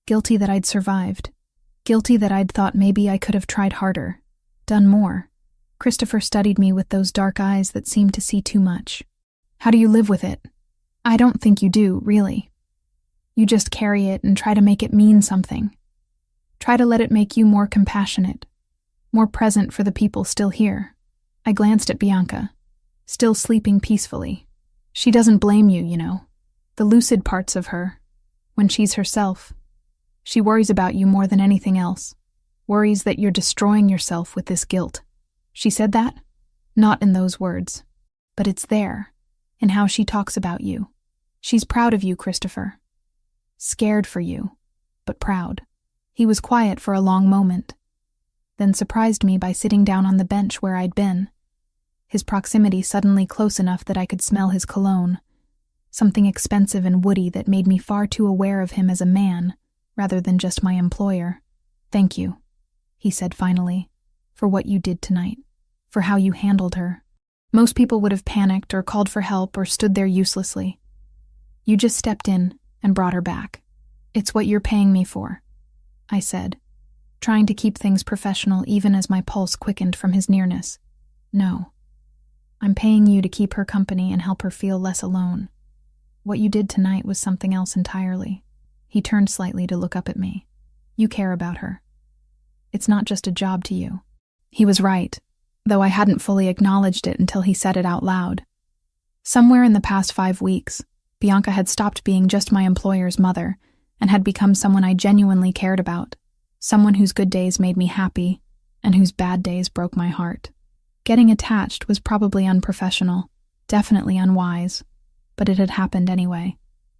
guilty that I'd survived, guilty that I'd thought maybe I could have tried harder, done more. Christopher studied me with those dark eyes that seemed to see too much. How do you live with it? I don't think you do, really. You just carry it and try to make it mean something. Try to let it make you more compassionate, more present for the people still here. I glanced at Bianca, still sleeping peacefully. She doesn't blame you, you know. The lucid parts of her, when she's herself. She worries about you more than anything else. Worries that you're destroying yourself with this guilt. She said that? Not in those words. But it's there, in how she talks about you. She's proud of you, Christopher. Scared for you, but proud. He was quiet for a long moment, then surprised me by sitting down on the bench where I'd been. His proximity suddenly close enough that I could smell his cologne, something expensive and woody that made me far too aware of him as a man, rather than just my employer. Thank you, he said finally, for what you did tonight, for how you handled her. Most people would have panicked or called for help or stood there uselessly. You just stepped in and brought her back. It's what you're paying me for, I said, trying to keep things professional even as my pulse quickened from his nearness. No, I'm paying you to keep her company and help her feel less alone. What you did tonight was something else entirely. He turned slightly to look up at me. You care about her. It's not just a job to you. He was right, though I hadn't fully acknowledged it until he said it out loud. Somewhere in the past 5 weeks, Bianca had stopped being just my employer's mother and had become someone I genuinely cared about, someone whose good days made me happy and whose bad days broke my heart. Getting attached was probably unprofessional, definitely unwise, but it had happened anyway.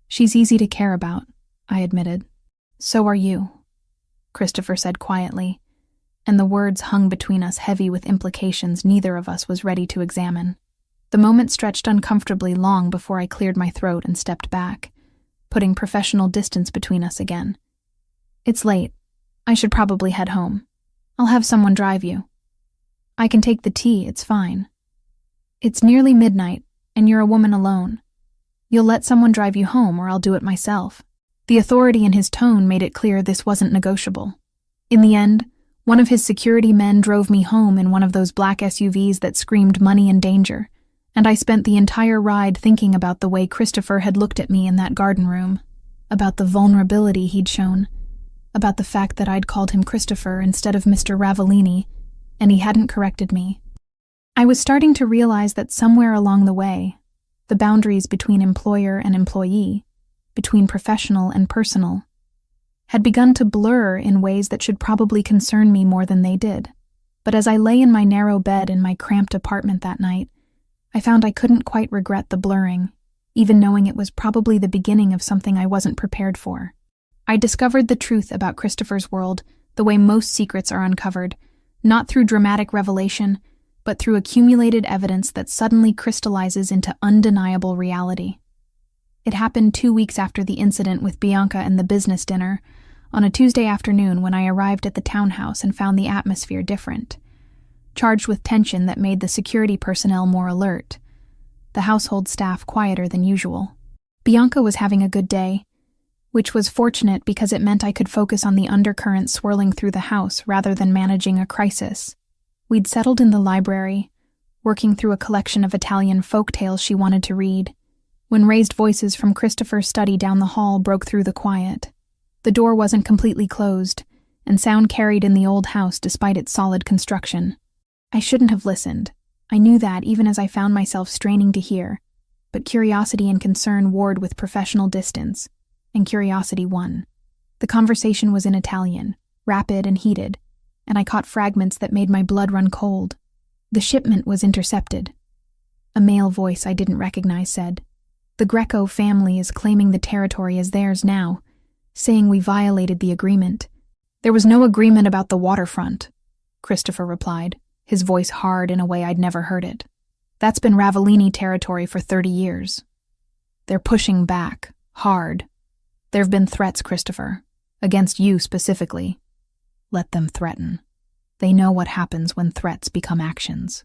She's easy to care about, I admitted. So are you, Christopher said quietly, and the words hung between us heavy with implications neither of us was ready to examine. The moment stretched uncomfortably long before I cleared my throat and stepped back, putting professional distance between us again. It's late. I should probably head home. I'll have someone drive you. I can take the tea, it's fine. It's nearly midnight, and you're a woman alone. You'll let someone drive you home, or I'll do it myself. The authority in his tone made it clear this wasn't negotiable. In the end, one of his security men drove me home in one of those black SUVs that screamed money and danger, and I spent the entire ride thinking about the way Christopher had looked at me in that garden room, about the vulnerability he'd shown, about the fact that I'd called him Christopher instead of Mr. Ravellini, and he hadn't corrected me. I was starting to realize that somewhere along the way, the boundaries between employer and employee, between professional and personal, had begun to blur in ways that should probably concern me more than they did. But as I lay in my narrow bed in my cramped apartment that night, I found I couldn't quite regret the blurring, even knowing it was probably the beginning of something I wasn't prepared for. I discovered the truth about Christopher's world the way most secrets are uncovered, not through dramatic revelation, but through accumulated evidence that suddenly crystallizes into undeniable reality. It happened 2 weeks after the incident with Bianca and the business dinner, on a Tuesday afternoon when I arrived at the townhouse and found the atmosphere different, charged with tension that made the security personnel more alert, the household staff quieter than usual. Bianca was having a good day, which was fortunate because it meant I could focus on the undercurrent swirling through the house rather than managing a crisis. We'd settled in the library, working through a collection of Italian folk tales she wanted to read, when raised voices from Christopher's study down the hall broke through the quiet. The door wasn't completely closed, and sound carried in the old house despite its solid construction. I shouldn't have listened. I knew that even as I found myself straining to hear, but curiosity and concern warred with professional distance, and curiosity won. The conversation was in Italian, rapid and heated, and I caught fragments that made my blood run cold. The shipment was intercepted. A male voice I didn't recognize said, "The Greco family is claiming the territory as theirs now, saying we violated the agreement." "There was no agreement about the waterfront," Christopher replied, his voice hard in a way I'd never heard it. "That's been Ravellini territory for 30 years. They're pushing back, hard. There've been threats, Christopher, against you specifically. Let them threaten. They know what happens when threats become actions."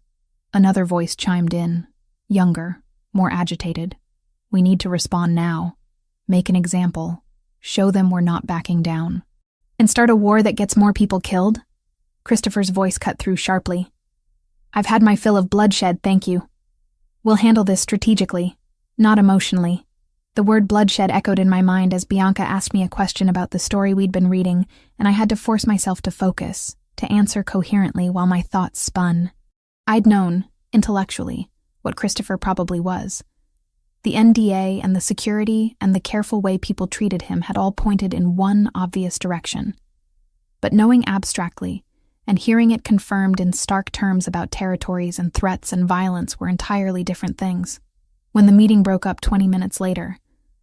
Another voice chimed in, younger, more agitated. "We need to respond now. Make an example. Show them we're not backing down." "And start a war that gets more people killed?" Christopher's voice cut through sharply. "I've had my fill of bloodshed, thank you. We'll handle this strategically, not emotionally." The word bloodshed echoed in my mind as Bianca asked me a question about the story we'd been reading, and I had to force myself to focus, to answer coherently while my thoughts spun. I'd known, intellectually, what Christopher probably was. The NDA and the security and the careful way people treated him had all pointed in one obvious direction. But knowing abstractly, and hearing it confirmed in stark terms about territories and threats and violence were entirely different things. When the meeting broke up 20 minutes later,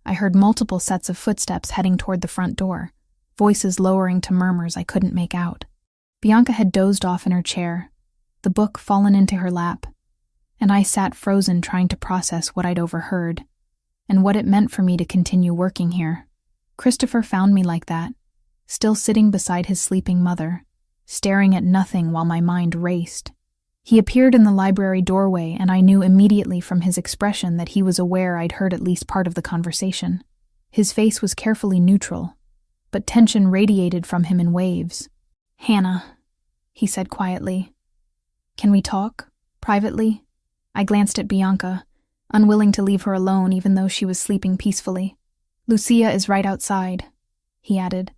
I heard multiple sets of footsteps heading toward the front door, voices lowering to murmurs I couldn't make out. Bianca had dozed off in her chair, the book fallen into her lap, and I sat frozen trying to process what I'd overheard, and what it meant for me to continue working here. Christopher found me like that, still sitting beside his sleeping mother, staring at nothing while my mind raced. He appeared in the library doorway, and I knew immediately from his expression that he was aware I'd heard at least part of the conversation. His face was carefully neutral, but tension radiated from him in waves. "Hannah," he said quietly. "Can we talk? Privately?" I glanced at Bianca, unwilling to leave her alone even though she was sleeping peacefully. "Lucia is right outside," he added.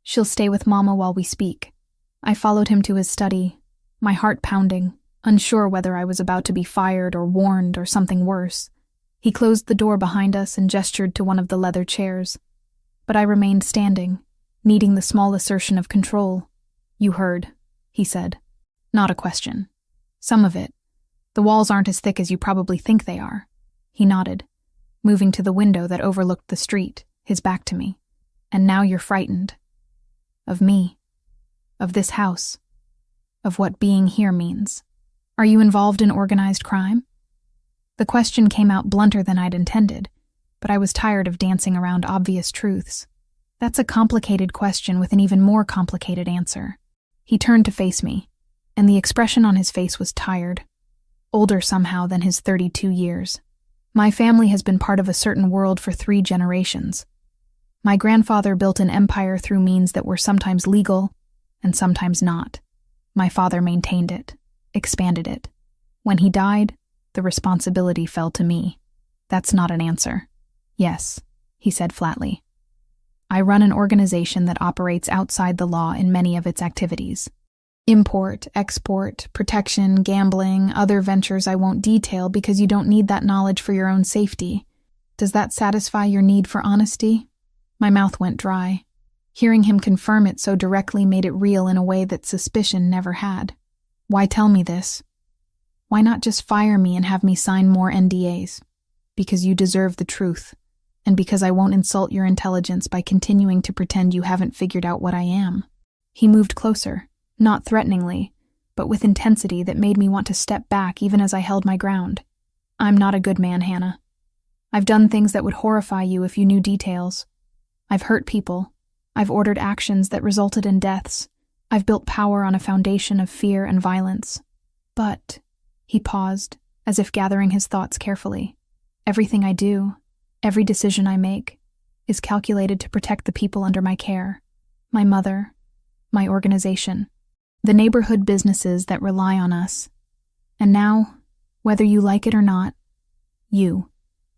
"She'll stay with Mama while we speak." I followed him to his study, my heart pounding, unsure whether I was about to be fired or warned or something worse. He closed the door behind us and gestured to one of the leather chairs. But I remained standing, needing the small assertion of control. "You heard," he said. "Not a question. Some of it. The walls aren't as thick as you probably think they are." He nodded, moving to the window that overlooked the street, his back to me. "And now you're frightened. Of me. Of this house. Of what being here means. Are you involved in organized crime?" The question came out blunter than I'd intended, but I was tired of dancing around obvious truths. "That's a complicated question with an even more complicated answer." He turned to face me, and the expression on his face was tired, older somehow than his 32 years. My family has been part of a certain world for 3 generations. My grandfather built an empire through means that were sometimes legal and sometimes not. My father maintained it, expanded it. When he died, the responsibility fell to me. That's not an answer. Yes, he said flatly. I run an organization that operates outside the law in many of its activities. Import, export, protection, gambling, other ventures I won't detail because you don't need that knowledge for your own safety. Does that satisfy your need for honesty? My mouth went dry. Hearing him confirm it so directly made it real in a way that suspicion never had. Why tell me this? Why not just fire me and have me sign more NDAs? Because you deserve the truth, and because I won't insult your intelligence by continuing to pretend you haven't figured out what I am. He moved closer. Not threateningly, but with intensity that made me want to step back even as I held my ground. I'm not a good man, Hannah. I've done things that would horrify you if you knew details. I've hurt people. I've ordered actions that resulted in deaths. I've built power on a foundation of fear and violence. But, he paused, as if gathering his thoughts carefully. Everything I do, every decision I make, is calculated to protect the people under my care. My mother, my organization, the neighborhood businesses that rely on us. And now, whether you like it or not, you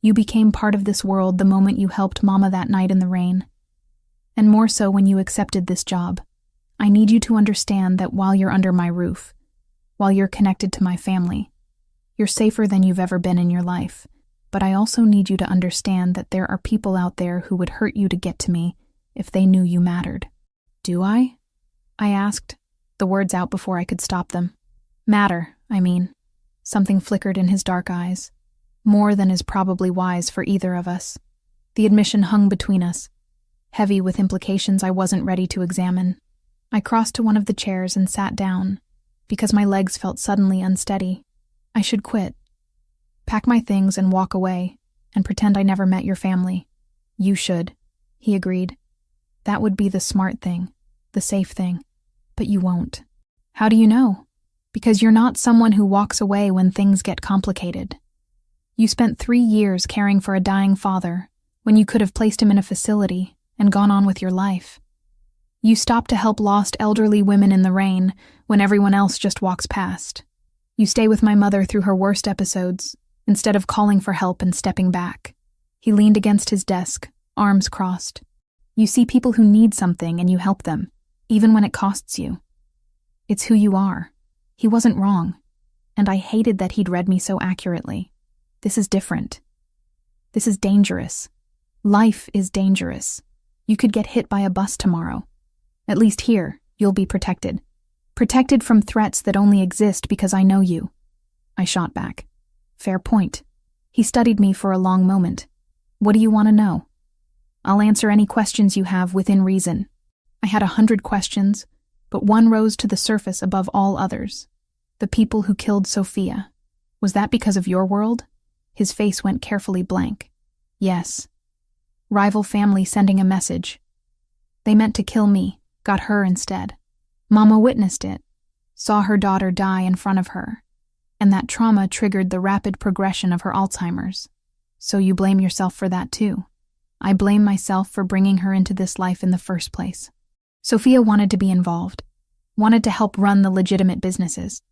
became part of this world the moment you helped Mama that night in the rain. And more so when you accepted this job. I need you to understand that while you're under my roof, while you're connected to my family, you're safer than you've ever been in your life. But I also need you to understand that there are people out there who would hurt you to get to me if they knew you mattered. Do I? I asked, the words out before I could stop them. Matter, I mean. Something flickered in his dark eyes. More than is probably wise for either of us. The admission hung between us, heavy with implications I wasn't ready to examine. I crossed to one of the chairs and sat down, because my legs felt suddenly unsteady. I should quit. Pack my things and walk away, and pretend I never met your family. You should, he agreed. That would be the smart thing, the safe thing. But you won't. How do you know? Because you're not someone who walks away when things get complicated. You spent 3 years caring for a dying father when you could have placed him in a facility and gone on with your life. You stopped to help lost elderly women in the rain when everyone else just walks past. You stay with my mother through her worst episodes instead of calling for help and stepping back. He leaned against his desk, arms crossed. You see people who need something and you help them, even when it costs you. It's who you are. He wasn't wrong, and I hated that he'd read me so accurately. This is different. This is dangerous. Life is dangerous. You could get hit by a bus tomorrow. At least here, you'll be protected. Protected from threats that only exist because I know you. I shot back. Fair point. He studied me for a long moment. What do you want to know? I'll answer any questions you have within reason. I had 100 questions, but one rose to the surface above all others. The people who killed Sophia. Was that because of your world? His face went carefully blank. Yes. Rival family sending a message. They meant to kill me, got her instead. Mama witnessed it, saw her daughter die in front of her, and that trauma triggered the rapid progression of her Alzheimer's. So you blame yourself for that too. I blame myself for bringing her into this life in the first place. Sophia wanted to be involved, wanted to help run the legitimate businesses,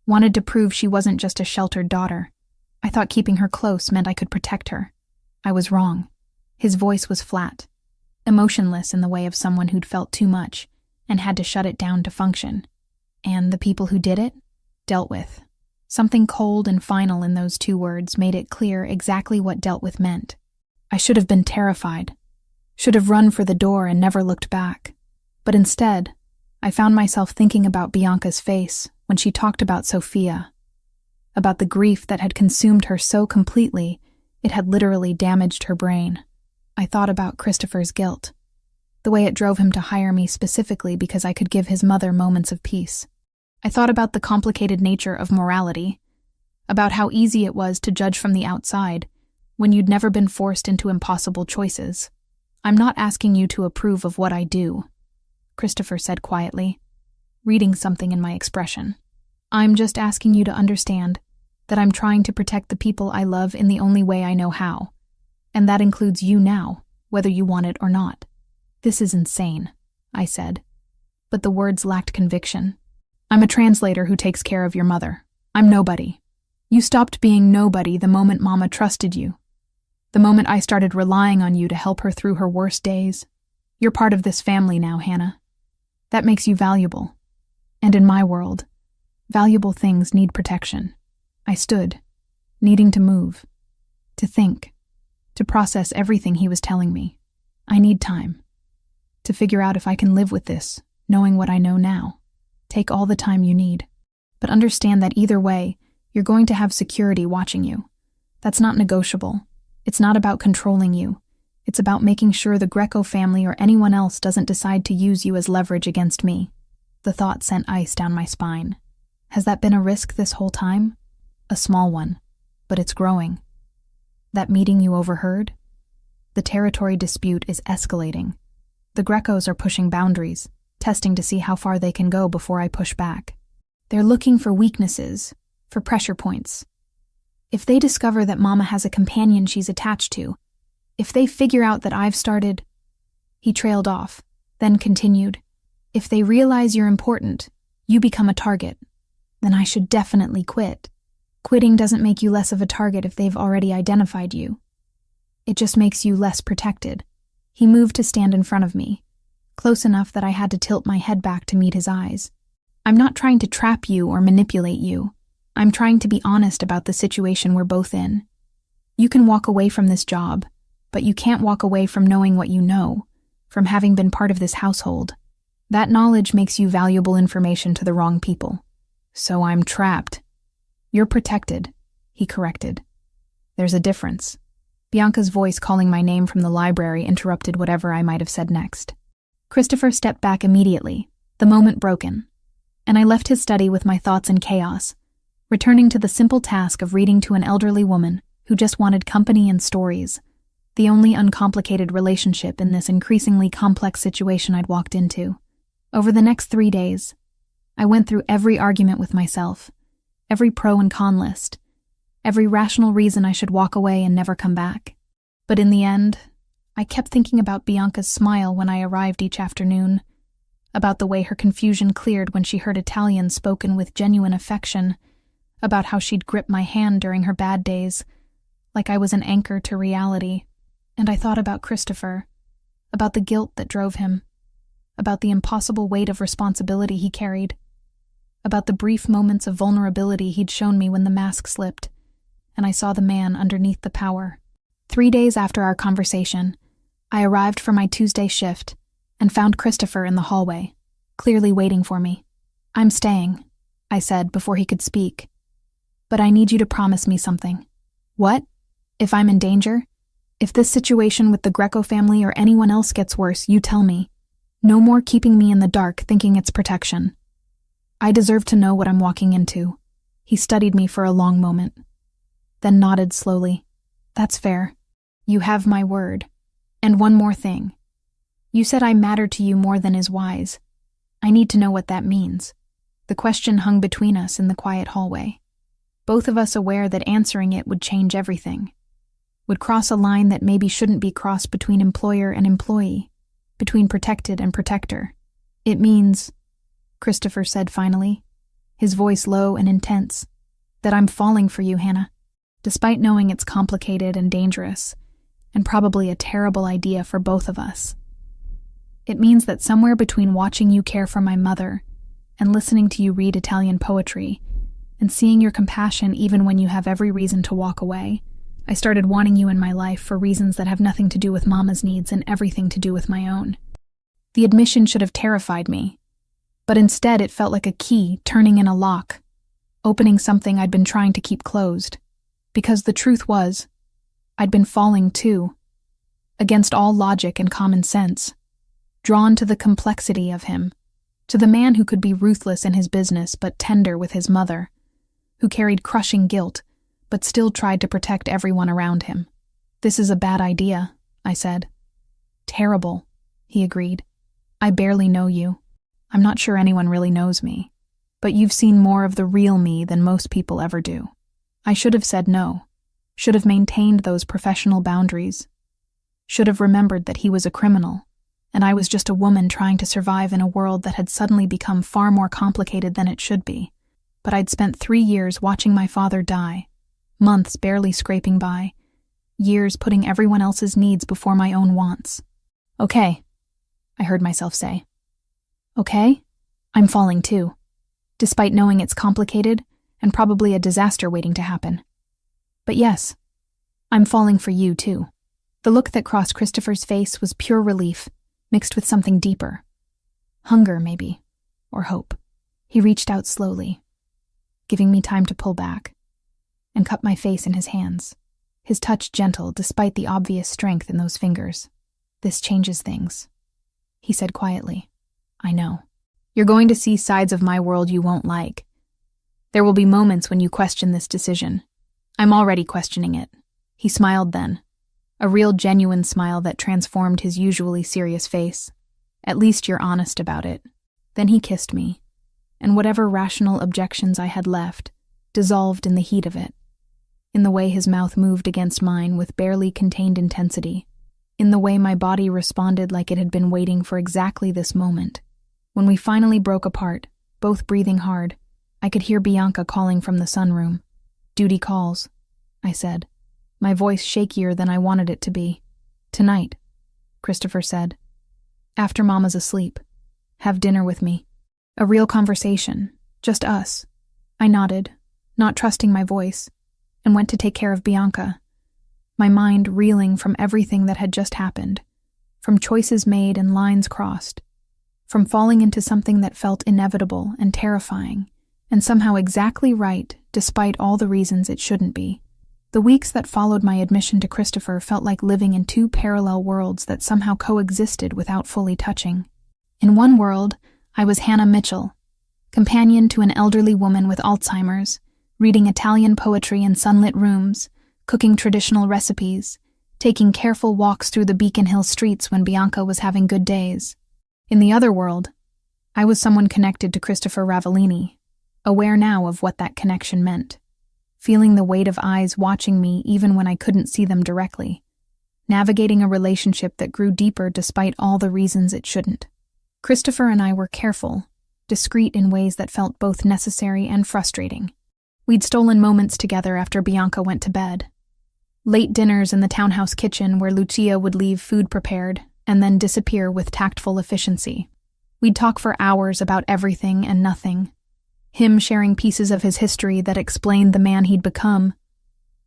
wanted to prove she wasn't just a sheltered daughter. I thought keeping her close meant I could protect her. I was wrong. His voice was flat, emotionless in the way of someone who'd felt too much and had to shut it down to function. And the people who did it? Dealt with. Something cold and final in those 2 words made it clear exactly what dealt with meant. I should have been terrified, should have run for the door and never looked back. But instead, I found myself thinking about Bianca's face when she talked about Sophia, about the grief that had consumed her so completely it had literally damaged her brain. I thought about Christopher's guilt, the way it drove him to hire me specifically because I could give his mother moments of peace. I thought about the complicated nature of morality, about how easy it was to judge from the outside when you'd never been forced into impossible choices. I'm not asking you to approve of what I do, Christopher said quietly, reading something in my expression. I'm just asking you to understand that I'm trying to protect the people I love in the only way I know how. And that includes you now, whether you want it or not. This is insane, I said. But the words lacked conviction. I'm a translator who takes care of your mother. I'm nobody. You stopped being nobody the moment Mama trusted you. The moment I started relying on you to help her through her worst days. You're part of this family now, Hannah. That makes you valuable. And in my world, valuable things need protection. I stood, needing to move, to think, to process everything he was telling me. I need time. To figure out if I can live with this, knowing what I know now. Take all the time you need. But understand that either way, you're going to have security watching you. That's not negotiable. It's not about controlling you. It's about making sure the Greco family or anyone else doesn't decide to use you as leverage against me. The thought sent ice down my spine. Has that been a risk this whole time? A small one, but it's growing. That meeting you overheard? The territory dispute is escalating. The Grecos are pushing boundaries, testing to see how far they can go before I push back. They're looking for weaknesses, for pressure points. If they discover that Mama has a companion she's attached to, if they figure out that I've started... He trailed off, then continued. If they realize you're important, you become a target. Then I should definitely quit. Quitting doesn't make you less of a target if they've already identified you. It just makes you less protected. He moved to stand in front of me, close enough that I had to tilt my head back to meet his eyes. I'm not trying to trap you or manipulate you. I'm trying to be honest about the situation we're both in. You can walk away from this job, but you can't walk away from knowing what you know, from having been part of this household. That knowledge makes you valuable information to the wrong people. So I'm trapped. You're protected, he corrected. There's a difference. Bianca's voice calling my name from the library interrupted whatever I might have said next. Christopher stepped back immediately, the moment broken, and I left his study with my thoughts in chaos, returning to the simple task of reading to an elderly woman who just wanted company and stories, the only uncomplicated relationship in this increasingly complex situation I'd walked into. Over the next 3 days, I went through every argument with myself, every pro and con list, every rational reason I should walk away and never come back. But in the end, I kept thinking about Bianca's smile when I arrived each afternoon, about the way her confusion cleared when she heard Italian spoken with genuine affection, about how she'd grip my hand during her bad days, like I was an anchor to reality. And I thought about Christopher, about the guilt that drove him, about the impossible weight of responsibility he carried, about the brief moments of vulnerability he'd shown me when the mask slipped, and I saw the man underneath the power. 3 days after our conversation, I arrived for my Tuesday shift and found Christopher in the hallway, clearly waiting for me. I'm staying, I said before he could speak. But I need you to promise me something. What? If I'm in danger? If this situation with the Greco family or anyone else gets worse, you tell me. No more keeping me in the dark thinking it's protection. I deserve to know what I'm walking into. He studied me for a long moment, then nodded slowly. That's fair. You have my word. And one more thing. You said I matter to you more than is wise. I need to know what that means. The question hung between us in the quiet hallway, both of us aware that answering it would change everything, would cross a line that maybe shouldn't be crossed between employer and employee, between protected and protector. It means, Christopher said finally, his voice low and intense, that I'm falling for you, Hannah, despite knowing it's complicated and dangerous, and probably a terrible idea for both of us. It means that somewhere between watching you care for my mother and listening to you read Italian poetry and seeing your compassion even when you have every reason to walk away, I started wanting you in my life for reasons that have nothing to do with Mama's needs and everything to do with my own. The admission should have terrified me, but instead it felt like a key turning in a lock, opening something I'd been trying to keep closed. Because the truth was, I'd been falling too, against all logic and common sense, drawn to the complexity of him, to the man who could be ruthless in his business but tender with his mother, who carried crushing guilt but still tried to protect everyone around him. This is a bad idea, I said. Terrible, he agreed. I barely know you. I'm not sure anyone really knows me. But you've seen more of the real me than most people ever do. I should have said no, should have maintained those professional boundaries, should have remembered that he was a criminal, and I was just a woman trying to survive in a world that had suddenly become far more complicated than it should be. But I'd spent 3 years watching my father die, months barely scraping by, years putting everyone else's needs before my own wants. Okay, I heard myself say. Okay, I'm falling too, despite knowing it's complicated and probably a disaster waiting to happen. But yes, I'm falling for you too. The look that crossed Christopher's face was pure relief, mixed with something deeper. Hunger, maybe, or hope. He reached out slowly, giving me time to pull back, and cup my face in his hands, his touch gentle despite the obvious strength in those fingers. This changes things, he said quietly. I know. You're going to see sides of my world you won't like. There will be moments when you question this decision. I'm already questioning it. He smiled then, a real genuine smile that transformed his usually serious face. At least you're honest about it. Then he kissed me, and whatever rational objections I had left dissolved in the heat of it, in the way his mouth moved against mine with barely contained intensity, in the way my body responded like it had been waiting for exactly this moment. When we finally broke apart, both breathing hard, I could hear Bianca calling from the sunroom. Duty calls, I said, my voice shakier than I wanted it to be. Tonight, Christopher said. After Mama's asleep. Have dinner with me. A real conversation, just us. I nodded, not trusting my voice, and went to take care of Bianca, my mind reeling from everything that had just happened, from choices made and lines crossed, from falling into something that felt inevitable and terrifying, and somehow exactly right despite all the reasons it shouldn't be. The weeks that followed my admission to Christopher felt like living in 2 parallel worlds that somehow coexisted without fully touching. In one world, I was Hannah Mitchell, companion to an elderly woman with Alzheimer's, reading Italian poetry in sunlit rooms, cooking traditional recipes, taking careful walks through the Beacon Hill streets when Bianca was having good days. In the other world, I was someone connected to Christopher Ravellini, aware now of what that connection meant, feeling the weight of eyes watching me even when I couldn't see them directly, navigating a relationship that grew deeper despite all the reasons it shouldn't. Christopher and I were careful, discreet in ways that felt both necessary and frustrating. We'd stolen moments together after Bianca went to bed. Late dinners in the townhouse kitchen where Lucia would leave food prepared and then disappear with tactful efficiency. We'd talk for hours about everything and nothing. Him sharing pieces of his history that explained the man he'd become.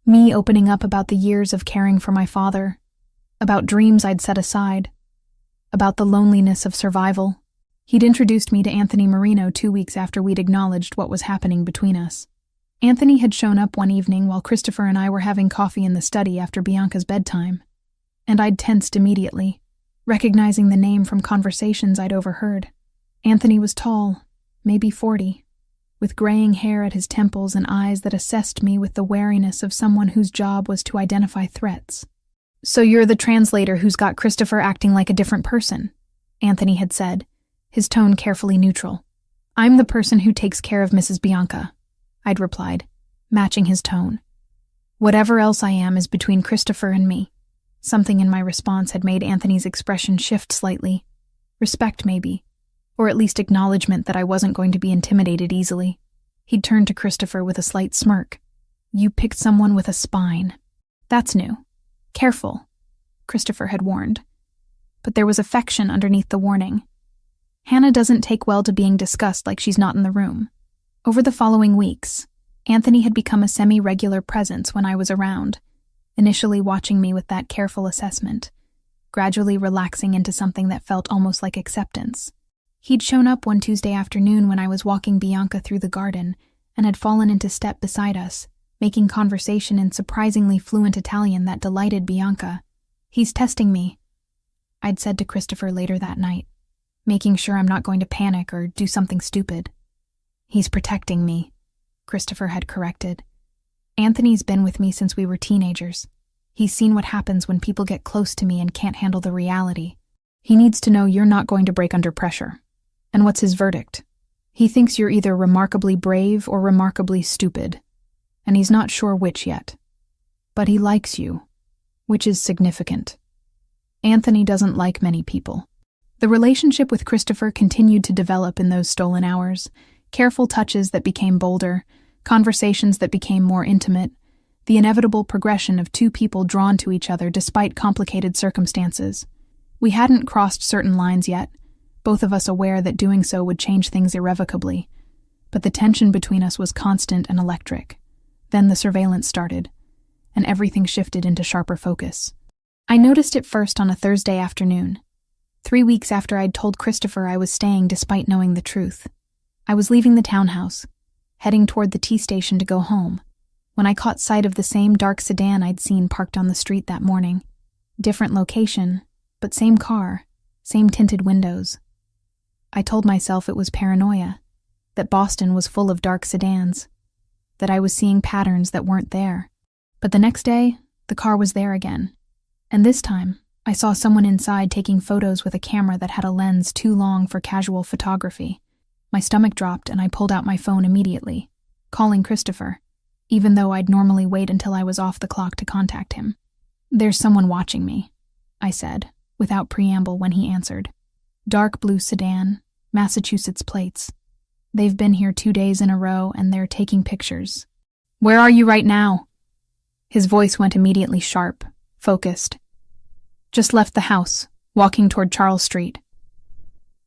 Me opening up about the years of caring for my father. About dreams I'd set aside. About the loneliness of survival. He'd introduced me to Anthony Marino 2 weeks after we'd acknowledged what was happening between us. Anthony had shown up one evening while Christopher and I were having coffee in the study after Bianca's bedtime. And I'd tensed immediately, recognizing the name from conversations I'd overheard. Anthony was tall, maybe 40, with graying hair at his temples and eyes that assessed me with the wariness of someone whose job was to identify threats. "So you're the translator who's got Christopher acting like a different person," Anthony had said, his tone carefully neutral. "I'm the person who takes care of Mrs. Bianca," I'd replied, matching his tone. "Whatever else I am is between Christopher and me." Something in my response had made Anthony's expression shift slightly. Respect, maybe, or at least acknowledgement that I wasn't going to be intimidated easily. He'd turned to Christopher with a slight smirk. "You picked someone with a spine. That's new. Careful," Christopher had warned. But there was affection underneath the warning. Hannah doesn't take well to being discussed like she's not in the room. Over the following weeks, Anthony had become a semi-regular presence when I was around, initially watching me with that careful assessment, gradually relaxing into something that felt almost like acceptance. He'd shown up one Tuesday afternoon when I was walking Bianca through the garden and had fallen into step beside us, making conversation in surprisingly fluent Italian that delighted Bianca. "He's testing me," I'd said to Christopher later that night, making sure I'm not going to panic or do something stupid. "He's protecting me," Christopher had corrected. "Anthony's been with me since we were teenagers. He's seen what happens when people get close to me and can't handle the reality. He needs to know you're not going to break under pressure." "And what's his verdict?" He thinks you're either remarkably brave or remarkably stupid, and he's not sure which yet. But he likes you, which is significant. Anthony doesn't like many people. The relationship with Christopher continued to develop in those stolen hours, careful touches that became bolder, conversations that became more intimate, the inevitable progression of two people drawn to each other despite complicated circumstances. We hadn't crossed certain lines yet, both of us aware that doing so would change things irrevocably, but the tension between us was constant and electric. Then the surveillance started, and everything shifted into sharper focus. I noticed it first on a Thursday afternoon, 3 weeks after I'd told Christopher I was staying despite knowing the truth. I was leaving the townhouse, heading toward the T-station to go home, when I caught sight of the same dark sedan I'd seen parked on the street that morning. Different location, but same car, same tinted windows. I told myself it was paranoia, that Boston was full of dark sedans, that I was seeing patterns that weren't there. But the next day, the car was there again. And this time, I saw someone inside taking photos with a camera that had a lens too long for casual photography. My stomach dropped and I pulled out my phone immediately, calling Christopher, even though I'd normally wait until I was off the clock to contact him. "There's someone watching me," I said, without preamble when he answered. "Dark blue sedan, Massachusetts plates. They've been here 2 days in a row and they're taking pictures." "Where are you right now?" His voice went immediately sharp, focused. "Just left the house, walking toward Charles Street."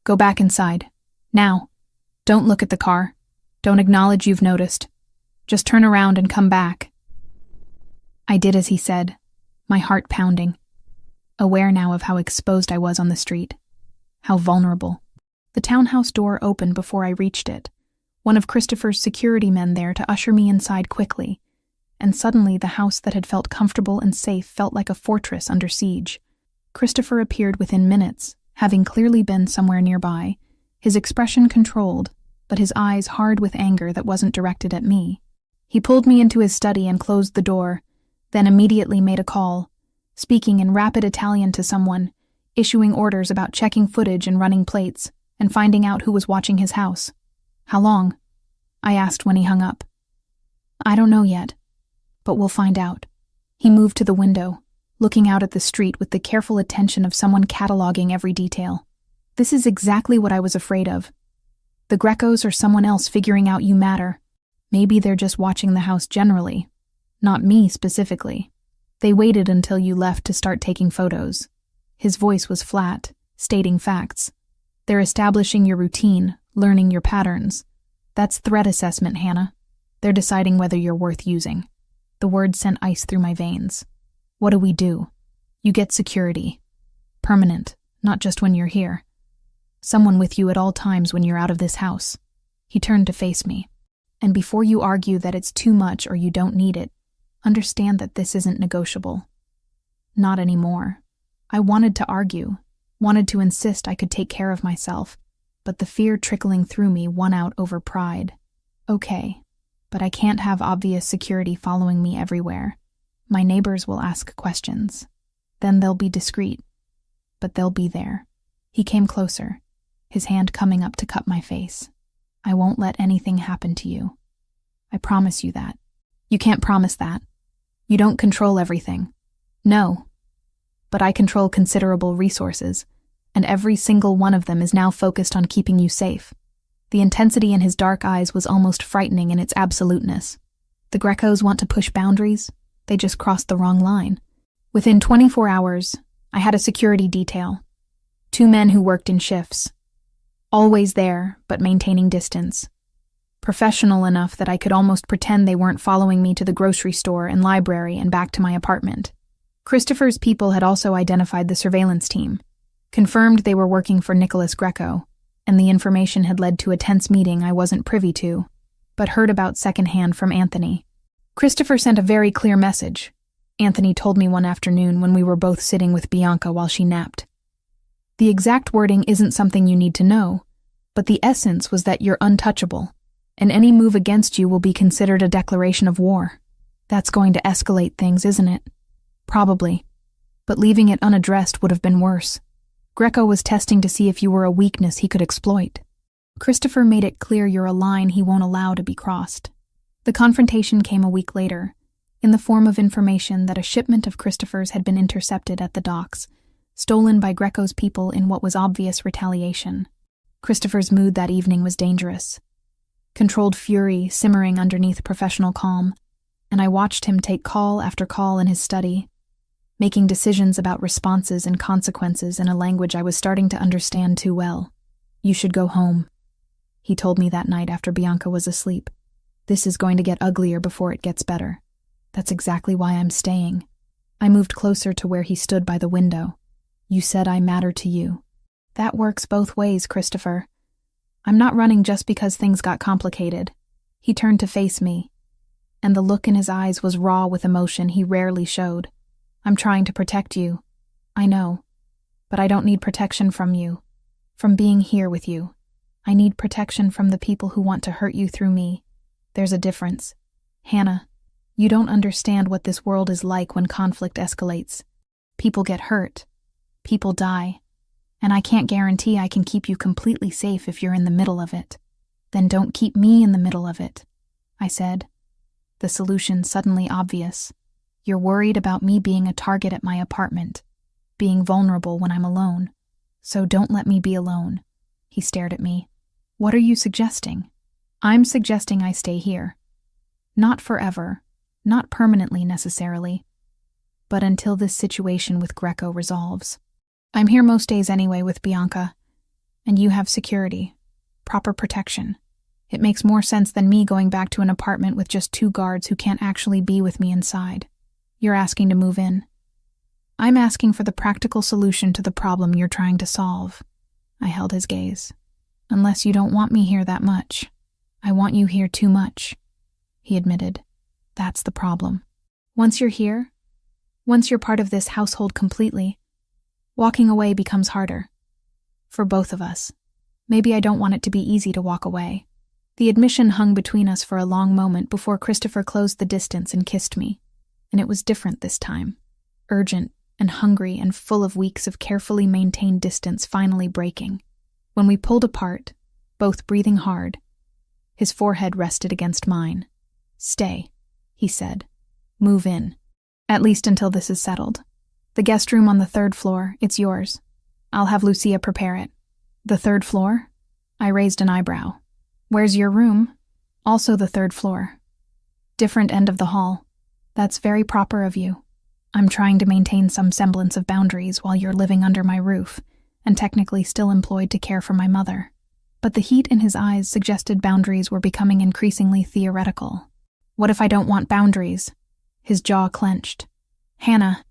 "Go back inside. Now. Don't look at the car. Don't acknowledge you've noticed. Just turn around and come back." I did as he said, my heart pounding, aware now of how exposed I was on the street, how vulnerable. The townhouse door opened before I reached it, one of Christopher's security men there to usher me inside quickly, and suddenly the house that had felt comfortable and safe felt like a fortress under siege. Christopher appeared within minutes, having clearly been somewhere nearby, his expression controlled, but his eyes hard with anger that wasn't directed at me. He pulled me into his study and closed the door, then immediately made a call, speaking in rapid Italian to someone, issuing orders about checking footage and running plates, and finding out who was watching his house. "How long?" I asked when he hung up. "I don't know yet, but we'll find out." He moved to the window, looking out at the street with the careful attention of someone cataloging every detail. "This is exactly what I was afraid of. The Grecos or someone else figuring out you matter. Maybe they're just watching the house generally, not me specifically. They waited until you left to start taking photos." His voice was flat, stating facts. "They're establishing your routine, learning your patterns. That's threat assessment, Hannah. They're deciding whether you're worth using." The words sent ice through my veins. "What do we do?" "You get security. Permanent, not just when you're here. Someone with you at all times when you're out of this house." He turned to face me. "And before you argue that it's too much or you don't need it, understand that this isn't negotiable." Not anymore. I wanted to argue, wanted to insist I could take care of myself, but the fear trickling through me won out over pride. "Okay, but I can't have obvious security following me everywhere. My neighbors will ask questions. Then they'll be discreet, but they'll be there." He came closer, his hand coming up to cup my face. "I won't let anything happen to you. I promise you that." "You can't promise that. You don't control everything." "No, but I control considerable resources, and every single one of them is now focused on keeping you safe." The intensity in his dark eyes was almost frightening in its absoluteness. "The Grecos want to push boundaries. They just crossed the wrong line." Within 24 hours, I had a security detail. 2 men who worked in shifts. Always there, but maintaining distance. Professional enough that I could almost pretend they weren't following me to the grocery store and library and back to my apartment. Christopher's people had also identified the surveillance team, confirmed they were working for Nicholas Greco, and the information had led to a tense meeting I wasn't privy to, but heard about secondhand from Anthony. "Christopher sent a very clear message," Anthony told me one afternoon when we were both sitting with Bianca while she napped. "The exact wording isn't something you need to know, but the essence was that you're untouchable, and any move against you will be considered a declaration of war. That's going to escalate things, isn't it?" "Probably, but leaving it unaddressed would have been worse. Greco was testing to see if you were a weakness he could exploit." Christopher made it clear you're a line he won't allow to be crossed. The confrontation came a week later, in the form of information that a shipment of Christopher's had been intercepted at the docks, stolen by Greco's people in what was obvious retaliation. Christopher's mood that evening was dangerous. Controlled fury simmering underneath professional calm, and I watched him take call after call in his study, making decisions about responses and consequences in a language I was starting to understand too well. "You should go home," he told me that night after Bianca was asleep. "This is going to get uglier before it gets better." "That's exactly why I'm staying." I moved closer to where he stood by the window. "You said I matter to you." "That works both ways, Christopher. I'm not running just because things got complicated." He turned to face me, and the look in his eyes was raw with emotion he rarely showed. "I'm trying to protect you. I know. But I don't need protection from you, from being here with you. I need protection from the people who want to hurt you through me. There's a difference. Hannah, you don't understand what this world is like when conflict escalates. People get hurt. People die. And I can't guarantee I can keep you completely safe if you're in the middle of it. Then don't keep me in the middle of it," I said, the solution suddenly obvious. "You're worried about me being a target at my apartment, being vulnerable when I'm alone. So don't let me be alone." He stared at me. "What are you suggesting?" "I'm suggesting I stay here. Not forever, not permanently necessarily, but until this situation with Greco resolves. I'm here most days anyway with Bianca, and you have security, proper protection. It makes more sense than me going back to an apartment with just 2 guards who can't actually be with me inside. You're asking to move in. I'm asking for the practical solution to the problem you're trying to solve." I held his gaze. "Unless you don't want me here that much. I want you here too much," he admitted. "That's the problem. Once you're here, once you're part of this household completely, walking away becomes harder. For both of us. Maybe I don't want it to be easy to walk away." The admission hung between us for a long moment before Christopher closed the distance and kissed me. And it was different this time. Urgent and hungry and full of weeks of carefully maintained distance finally breaking. When we pulled apart, both breathing hard, his forehead rested against mine. "Stay," he said. "Move in. At least until this is settled. The guest room on the 3rd floor, it's yours. I'll have Lucia prepare it." "The 3rd floor?" I raised an eyebrow. "Where's your room?" "Also the 3rd floor. Different end of the hall." "That's very proper of you. I'm trying to maintain some semblance of boundaries while you're living under my roof, and technically still employed to care for my mother." But the heat in his eyes suggested boundaries were becoming increasingly theoretical. "What if I don't want boundaries?" His jaw clenched. "Hannah,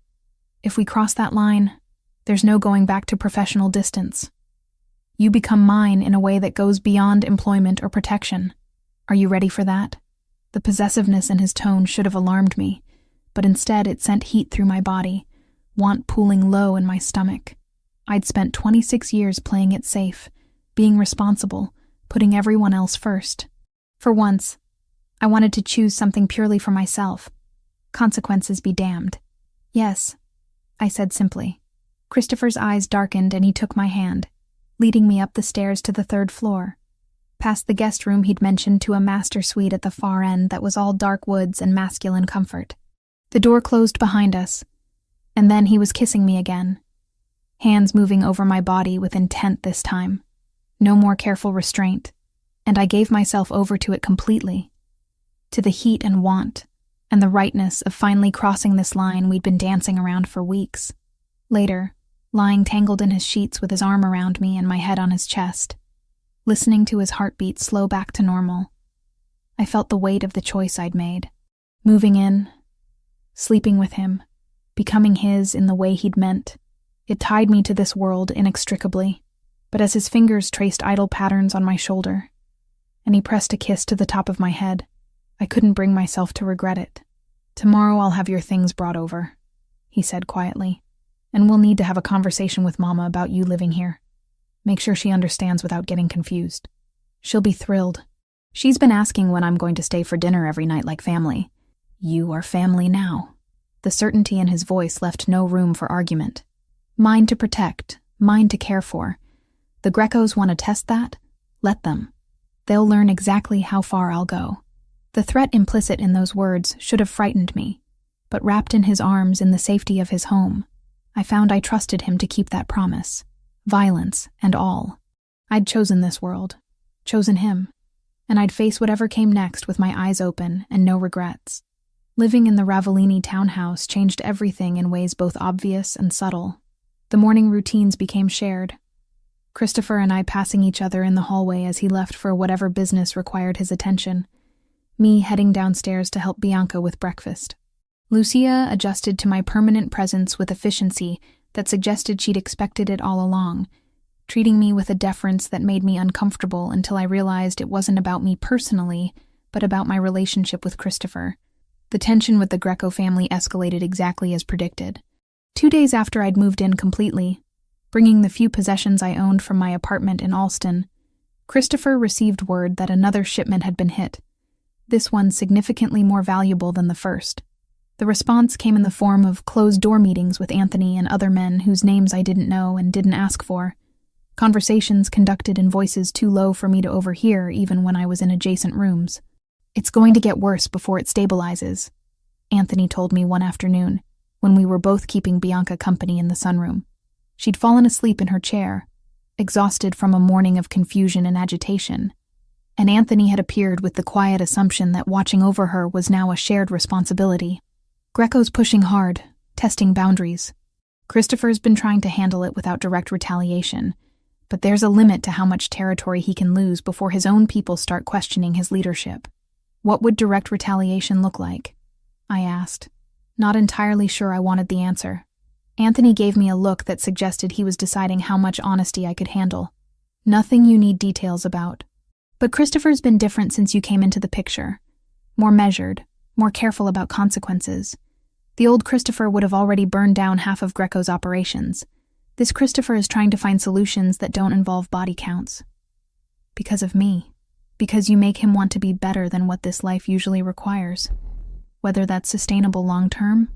if we cross that line, there's no going back to professional distance. You become mine in a way that goes beyond employment or protection. Are you ready for that?" The possessiveness in his tone should have alarmed me, but instead it sent heat through my body, want pooling low in my stomach. I'd spent 26 years playing it safe, being responsible, putting everyone else first. For once, I wanted to choose something purely for myself. Consequences be damned. "Yes," I said simply. Christopher's eyes darkened and he took my hand, leading me up the stairs to the 3rd floor, past the guest room he'd mentioned to a master suite at the far end that was all dark woods and masculine comfort. The door closed behind us, and then he was kissing me again, hands moving over my body with intent this time. No more careful restraint, and I gave myself over to it completely, to the heat and want, and the rightness of finally crossing this line we'd been dancing around for weeks. Later, lying tangled in his sheets with his arm around me and my head on his chest, listening to his heartbeat slow back to normal, I felt the weight of the choice I'd made. Moving in, sleeping with him, becoming his in the way he'd meant. It tied me to this world inextricably, but as his fingers traced idle patterns on my shoulder, and he pressed a kiss to the top of my head, I couldn't bring myself to regret it. "Tomorrow I'll have your things brought over," he said quietly, "and we'll need to have a conversation with Mama about you living here. Make sure she understands without getting confused. She'll be thrilled. She's been asking when I'm going to stay for dinner every night like family. You are family now." The certainty in his voice left no room for argument. Mine to protect, mine to care for. The Grecos want to test that? Let them. They'll learn exactly how far I'll go. The threat implicit in those words should have frightened me, but wrapped in his arms in the safety of his home, I found I trusted him to keep that promise, violence and all. I'd chosen this world, chosen him, and I'd face whatever came next with my eyes open and no regrets. Living in the Ravellini townhouse changed everything in ways both obvious and subtle. The morning routines became shared. Christopher and I passing each other in the hallway as he left for whatever business required his attention. Me heading downstairs to help Bianca with breakfast. Lucia adjusted to my permanent presence with efficiency that suggested she'd expected it all along, treating me with a deference that made me uncomfortable until I realized it wasn't about me personally, but about my relationship with Christopher. The tension with the Greco family escalated exactly as predicted. 2 days after I'd moved in completely, bringing the few possessions I owned from my apartment in Alston, Christopher received word that another shipment had been hit, this one significantly more valuable than the first. The response came in the form of closed-door meetings with Anthony and other men whose names I didn't know and didn't ask for, conversations conducted in voices too low for me to overhear even when I was in adjacent rooms. "It's going to get worse before it stabilizes," Anthony told me one afternoon when we were both keeping Bianca company in the sunroom. She'd fallen asleep in her chair, exhausted from a morning of confusion and agitation, and Anthony had appeared with the quiet assumption that watching over her was now a shared responsibility. Greco's pushing hard, testing boundaries. Christopher's been trying to handle it without direct retaliation, but there's a limit to how much territory he can lose before his own people start questioning his leadership. What would direct retaliation look like? I asked, not entirely sure I wanted the answer. Anthony gave me a look that suggested he was deciding how much honesty I could handle. Nothing you need details about. But Christopher's been different since you came into the picture. More measured, more careful about consequences. The old Christopher would have already burned down half of Greco's operations. This Christopher is trying to find solutions that don't involve body counts. Because of me. Because you make him want to be better than what this life usually requires. Whether that's sustainable long-term?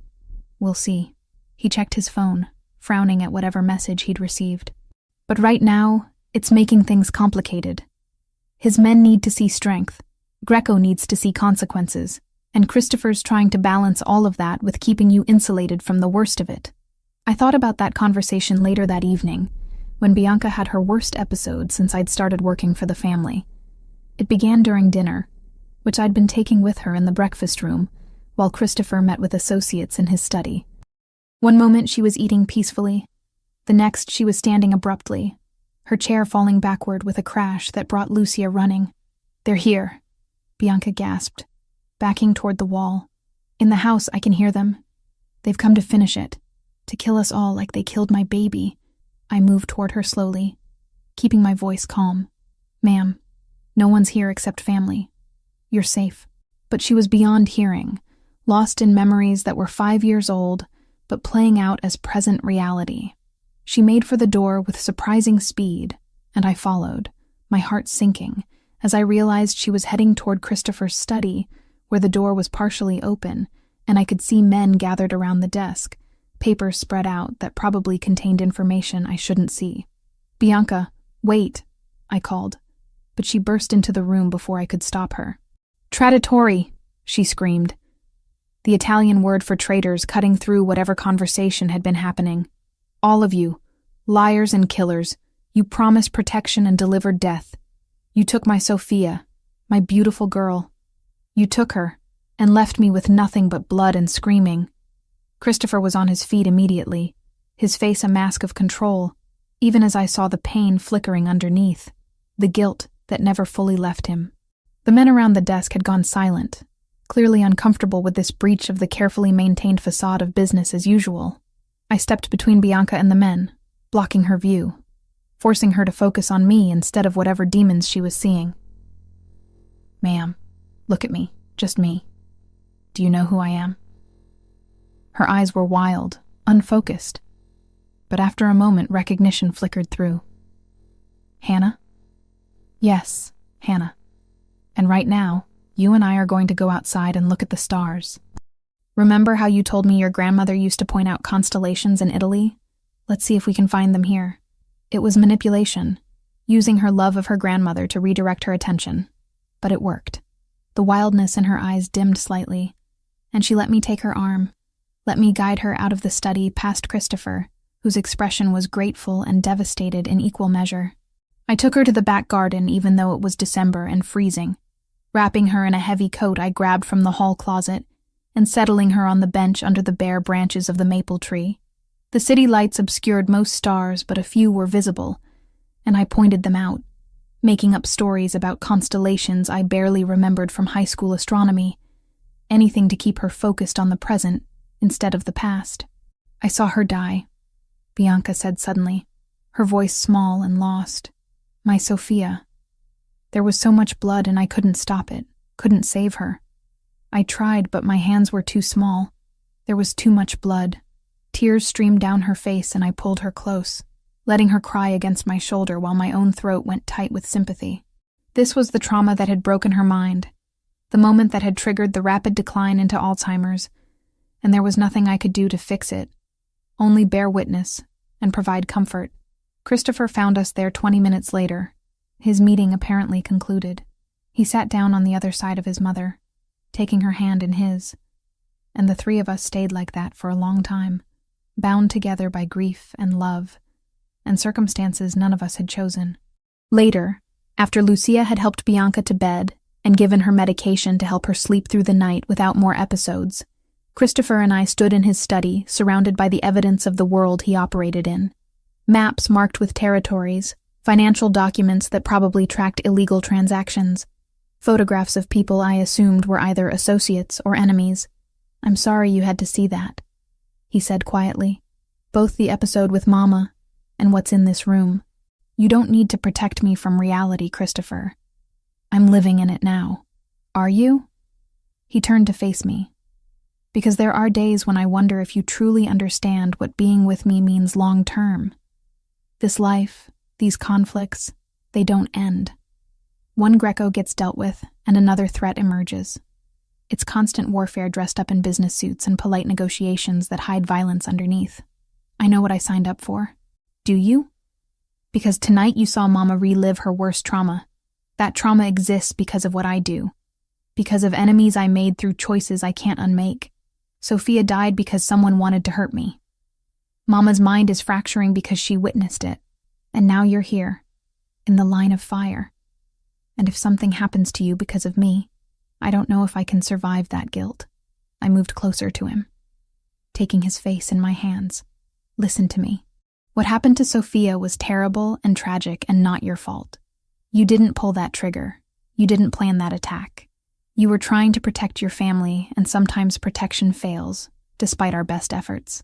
We'll see. He checked his phone, frowning at whatever message he'd received. But right now, it's making things complicated. His men need to see strength. Greco needs to see consequences. And Christopher's trying to balance all of that with keeping you insulated from the worst of it. I thought about that conversation later that evening, when Bianca had her worst episode since I'd started working for the family. It began during dinner, which I'd been taking with her in the breakfast room, while Christopher met with associates in his study. One moment she was eating peacefully. The next she was standing abruptly, her chair falling backward with a crash that brought Lucia running. "They're here," Bianca gasped, backing toward the wall. "In the house, I can hear them. They've come to finish it, to kill us all like they killed my baby." I moved toward her slowly, keeping my voice calm. "Ma'am, no one's here except family. You're safe." But she was beyond hearing, lost in memories that were 5 years old, but playing out as present reality. She made for the door with surprising speed, and I followed, my heart sinking, as I realized she was heading toward Christopher's study, where the door was partially open, and I could see men gathered around the desk, papers spread out that probably contained information I shouldn't see. "Bianca, wait," I called, but she burst into the room before I could stop her. "Traditori," she screamed, the Italian word for traitors cutting through whatever conversation had been happening. "All of you, liars and killers, you promised protection and delivered death. You took my Sophia, my beautiful girl. You took her, and left me with nothing but blood and screaming." Christopher was on his feet immediately, his face a mask of control, even as I saw the pain flickering underneath, the guilt that never fully left him. The men around the desk had gone silent, clearly uncomfortable with this breach of the carefully maintained facade of business as usual. I stepped between Bianca and the men, blocking her view, forcing her to focus on me instead of whatever demons she was seeing. "Ma'am, look at me, just me. Do you know who I am?" Her eyes were wild, unfocused, but after a moment recognition flickered through. "Hannah?" "Yes, Hannah. And right now, you and I are going to go outside and look at the stars. Remember how you told me your grandmother used to point out constellations in Italy? Let's see if we can find them here." It was manipulation, using her love of her grandmother to redirect her attention. But it worked. The wildness in her eyes dimmed slightly, and she let me take her arm, let me guide her out of the study past Christopher, whose expression was grateful and devastated in equal measure. I took her to the back garden even though it was December and freezing. Wrapping her in a heavy coat I grabbed from the hall closet and settling her on the bench under the bare branches of the maple tree. The city lights obscured most stars, but a few were visible, and I pointed them out, making up stories about constellations I barely remembered from high school astronomy, anything to keep her focused on the present instead of the past. "I saw her die," Bianca said suddenly, her voice small and lost. "My Sophia. There was so much blood and I couldn't stop it, couldn't save her. I tried, but my hands were too small. There was too much blood. Tears streamed down her face and I pulled her close, letting her cry against my shoulder while my own throat went tight with sympathy. This was the trauma that had broken her mind, the moment that had triggered the rapid decline into Alzheimer's, and there was nothing I could do to fix it, only bear witness and provide comfort. Christopher found us there 20 minutes later, his meeting apparently concluded. He sat down on the other side of his mother, taking her hand in his, and the three of us stayed like that for a long time, bound together by grief and love, and circumstances none of us had chosen. Later, after Lucia had helped Bianca to bed and given her medication to help her sleep through the night without more episodes, Christopher and I stood in his study, surrounded by the evidence of the world he operated in. Maps marked with territories, financial documents that probably tracked illegal transactions, photographs of people I assumed were either associates or enemies. "I'm sorry you had to see that," he said quietly. "Both the episode with Mama and what's in this room. You don't need to protect me from reality, Christopher. I'm living in it now. Are you?" He turned to face me. "Because there are days when I wonder if you truly understand what being with me means long term. This life, these conflicts, they don't end. One Greco gets dealt with, and another threat emerges. It's constant warfare dressed up in business suits and polite negotiations that hide violence underneath. I know what I signed up for. Do you? Because tonight you saw Mama relive her worst trauma. That trauma exists because of what I do. Because of enemies I made through choices I can't unmake. Sophia died because someone wanted to hurt me. Mama's mind is fracturing because she witnessed it. And now you're here, in the line of fire. And if something happens to you because of me, I don't know if I can survive that guilt." I moved closer to him, taking his face in my hands. "Listen to me. What happened to Sophia was terrible and tragic and not your fault. You didn't pull that trigger. You didn't plan that attack. You were trying to protect your family, and sometimes protection fails, despite our best efforts.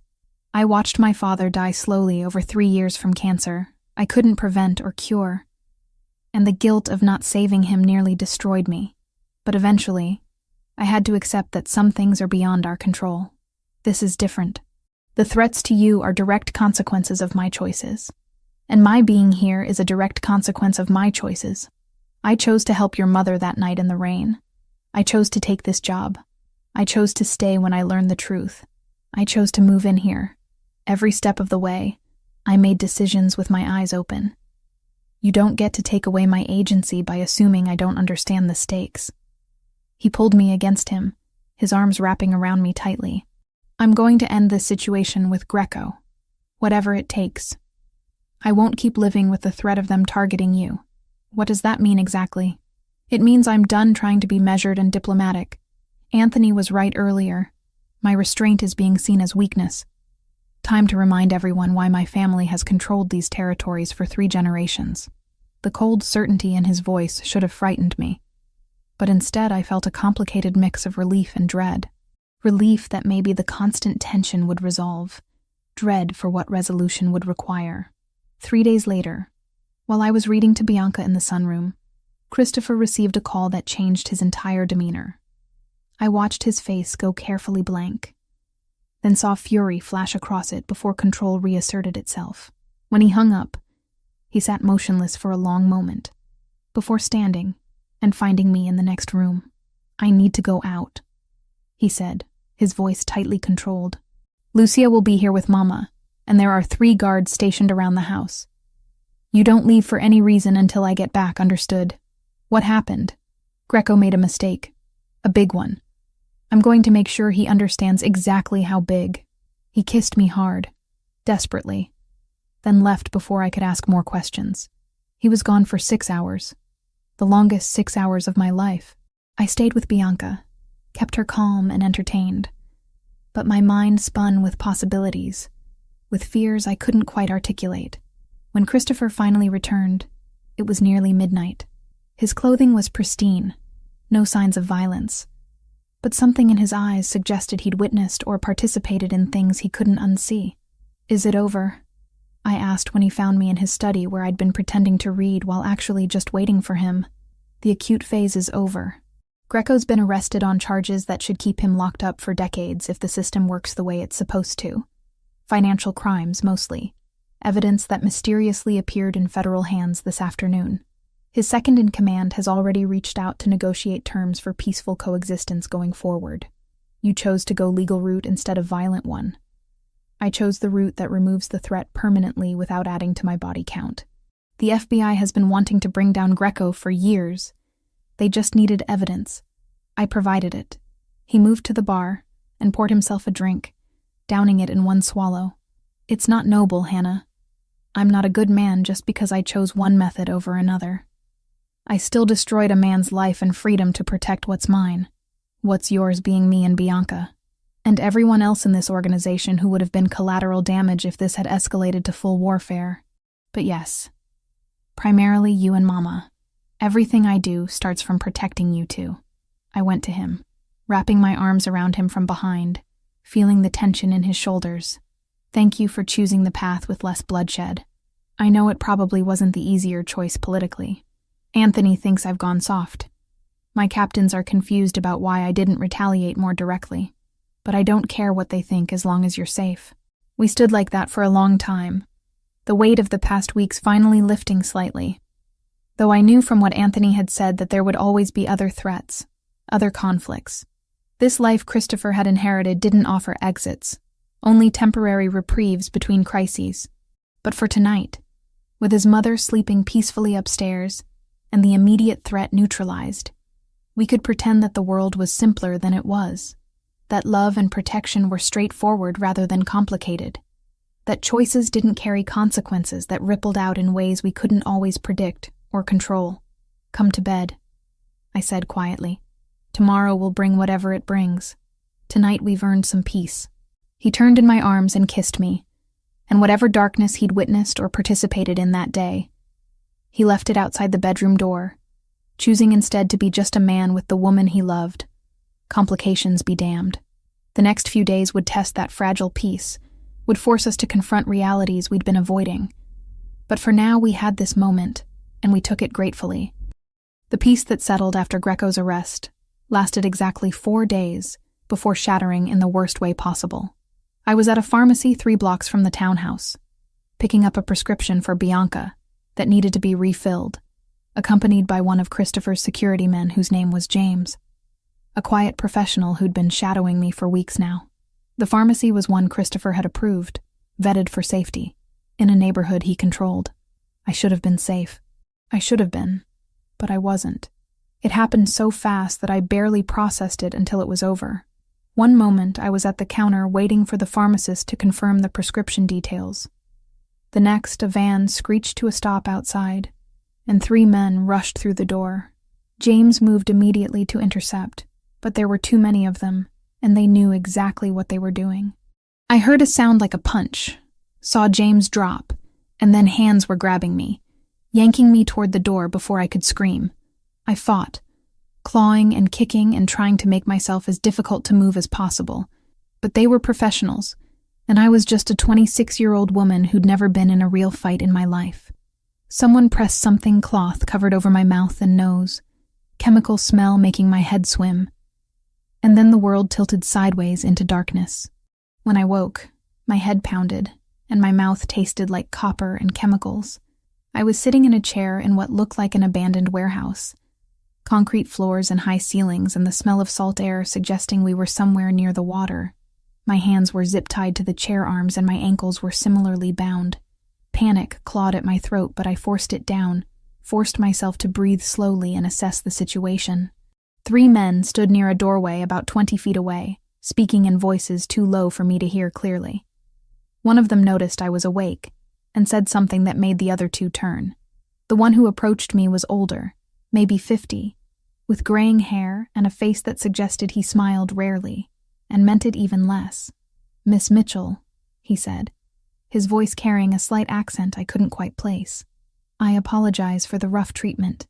I watched my father die slowly over 3 years from cancer. I couldn't prevent or cure, and the guilt of not saving him nearly destroyed me. But eventually, I had to accept that some things are beyond our control. This is different. The threats to you are direct consequences of my choices, and my being here is a direct consequence of my choices. I chose to help your mother that night in the rain. I chose to take this job. I chose to stay when I learned the truth. I chose to move in here. Every step of the way, I made decisions with my eyes open. You don't get to take away my agency by assuming I don't understand the stakes." He pulled me against him, his arms wrapping around me tightly. "I'm going to end this situation with Greco, whatever it takes. I won't keep living with the threat of them targeting you. What does that mean exactly? It means I'm done trying to be measured and diplomatic. Anthony was right earlier. My restraint is being seen as weakness. Time to remind everyone why my family has controlled these territories for 3 generations. The cold certainty in his voice should have frightened me. But instead I felt a complicated mix of relief and dread. Relief that maybe the constant tension would resolve. Dread for what resolution would require. 3 days later, while I was reading to Bianca in the sunroom, Christopher received a call that changed his entire demeanor. I watched his face go carefully blank, then saw fury flash across it before control reasserted itself. When he hung up, he sat motionless for a long moment, before standing and finding me in the next room. "I need to go out," he said, his voice tightly controlled. "Lucia will be here with Mama, and there are 3 guards stationed around the house. You don't leave for any reason until I get back, understood? What happened? Greco made a mistake. A big one. I'm going to make sure he understands exactly how big. He kissed me hard, desperately, then left before I could ask more questions. He was gone for 6 hours. The longest 6 hours of my life. I stayed with Bianca, kept her calm and entertained. But my mind spun with possibilities, with fears I couldn't quite articulate. When Christopher finally returned, it was nearly midnight. His clothing was pristine, no signs of violence. But something in his eyes suggested he'd witnessed or participated in things he couldn't unsee. "Is it over?" I asked when he found me in his study where I'd been pretending to read while actually just waiting for him. "The acute phase is over. Greco's been arrested on charges that should keep him locked up for decades if the system works the way it's supposed to. Financial crimes, mostly. Evidence that mysteriously appeared in federal hands this afternoon. His second-in-command has already reached out to negotiate terms for peaceful coexistence going forward. You chose to go legal route instead of violent one. I chose the route that removes the threat permanently without adding to my body count. The FBI has been wanting to bring down Greco for years. They just needed evidence. I provided it." He moved to the bar and poured himself a drink, downing it in one swallow. "It's not noble, Hannah. I'm not a good man just because I chose one method over another. I still destroyed a man's life and freedom to protect what's mine. What's yours being me and Bianca. And everyone else in this organization who would have been collateral damage if this had escalated to full warfare. But yes, primarily you and Mama. Everything I do starts from protecting you two." I went to him, wrapping my arms around him from behind, feeling the tension in his shoulders. "Thank you for choosing the path with less bloodshed. I know it probably wasn't the easier choice politically. Anthony thinks I've gone soft. My captains are confused about why I didn't retaliate more directly. But I don't care what they think as long as you're safe." We stood like that for a long time, the weight of the past weeks finally lifting slightly. Though I knew from what Anthony had said that there would always be other threats, other conflicts. This life Christopher had inherited didn't offer exits, only temporary reprieves between crises. But for tonight, with his mother sleeping peacefully upstairs and the immediate threat neutralized, we could pretend that the world was simpler than it was, that love and protection were straightforward rather than complicated, that choices didn't carry consequences that rippled out in ways we couldn't always predict or control. "Come to bed," I said quietly. "Tomorrow will bring whatever it brings. Tonight we've earned some peace." He turned in my arms and kissed me, and whatever darkness he'd witnessed or participated in that day, he left it outside the bedroom door, choosing instead to be just a man with the woman he loved. Complications be damned. The next few days would test that fragile peace, would force us to confront realities we'd been avoiding. But for now we had this moment, and we took it gratefully. The peace that settled after Greco's arrest lasted exactly 4 days before shattering in the worst way possible. I was at a pharmacy 3 blocks from the townhouse, picking up a prescription for Bianca that needed to be refilled, accompanied by one of Christopher's security men whose name was James, a quiet professional who'd been shadowing me for weeks now. The pharmacy was one Christopher had approved, vetted for safety, in a neighborhood he controlled. I should have been safe. I should have been, but I wasn't. It happened so fast that I barely processed it until it was over. One moment I was at the counter waiting for the pharmacist to confirm the prescription details. The next, a van screeched to a stop outside, and 3 men rushed through the door. James moved immediately to intercept, but there were too many of them, and they knew exactly what they were doing. I heard a sound like a punch, saw James drop, and then hands were grabbing me, yanking me toward the door before I could scream. I fought, clawing and kicking and trying to make myself as difficult to move as possible. But they were professionals, and I was just a 26-year-old woman who'd never been in a real fight in my life. Someone pressed something cloth covered over my mouth and nose, chemical smell making my head swim. And then the world tilted sideways into darkness. When I woke, my head pounded, and my mouth tasted like copper and chemicals. I was sitting in a chair in what looked like an abandoned warehouse. Concrete floors and high ceilings and the smell of salt air suggesting we were somewhere near the water. My hands were zip-tied to the chair arms and my ankles were similarly bound. Panic clawed at my throat, but I forced it down, forced myself to breathe slowly and assess the situation. 3 men stood near a doorway about 20 feet away, speaking in voices too low for me to hear clearly. One of them noticed I was awake and said something that made the other 2 turn. The one who approached me was older, maybe 50, with graying hair and a face that suggested he smiled rarely, and meant it even less. "Miss Mitchell," he said, his voice carrying a slight accent I couldn't quite place. "I apologize for the rough treatment.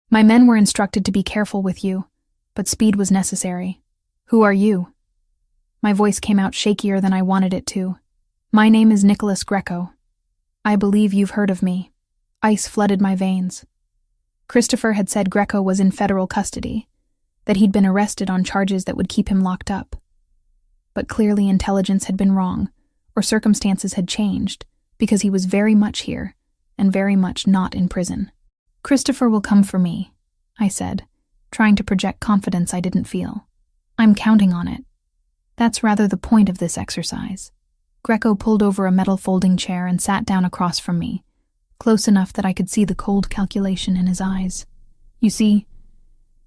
My men were instructed to be careful with you, but speed was necessary. Who are you?" My voice came out shakier than I wanted it to. "My name is Nicholas Greco. I believe you've heard of me." Ice flooded my veins. Christopher had said Greco was in federal custody, that he'd been arrested on charges that would keep him locked up. But clearly intelligence had been wrong, or circumstances had changed, because he was very much here, and very much not in prison. "Christopher will come for me," I said, trying to project confidence I didn't feel. "I'm counting on it. That's rather the point of this exercise." Greco pulled over a metal folding chair and sat down across from me, close enough that I could see the cold calculation in his eyes. "You see,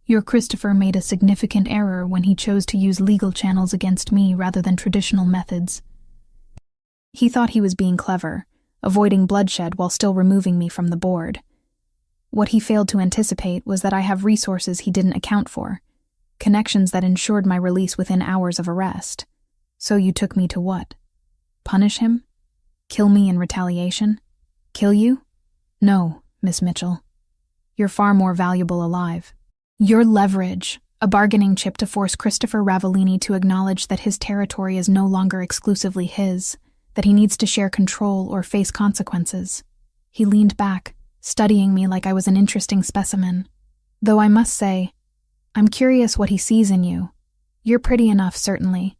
your Christopher made a significant error when he chose to use legal channels against me rather than traditional methods. He thought he was being clever, avoiding bloodshed while still removing me from the board. What he failed to anticipate was that I have resources he didn't account for, connections that ensured my release within hours of arrest. So you took me to what? Punish him? Kill me in retaliation? Kill you? No, Miss Mitchell. You're far more valuable alive. You're leverage, a bargaining chip to force Christopher Ravellini to acknowledge that his territory is no longer exclusively his, that he needs to share control or face consequences." He leaned back, studying me like I was an interesting specimen. "Though I must say, I'm curious what he sees in you. You're pretty enough, certainly.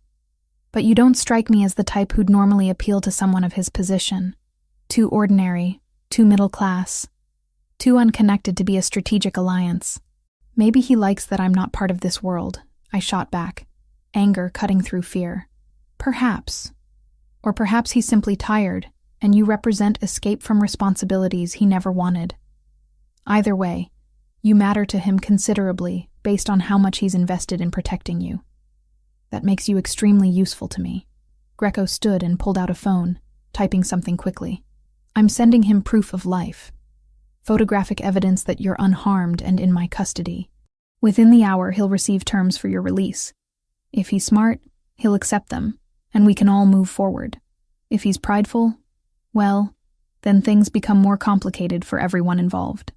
But you don't strike me as the type who'd normally appeal to someone of his position. Too ordinary, too middle class, too unconnected to be a strategic alliance." "Maybe he likes that I'm not part of this world," I shot back, anger cutting through fear. "Perhaps. Or perhaps he's simply tired, and you represent escape from responsibilities he never wanted. Either way, you matter to him considerably based on how much he's invested in protecting you. That makes you extremely useful to me." Greco stood and pulled out a phone, typing something quickly. "I'm sending him proof of life. Photographic evidence that you're unharmed and in my custody. Within the hour, he'll receive terms for your release. If he's smart, he'll accept them, and we can all move forward. If he's prideful, well, then things become more complicated for everyone involved.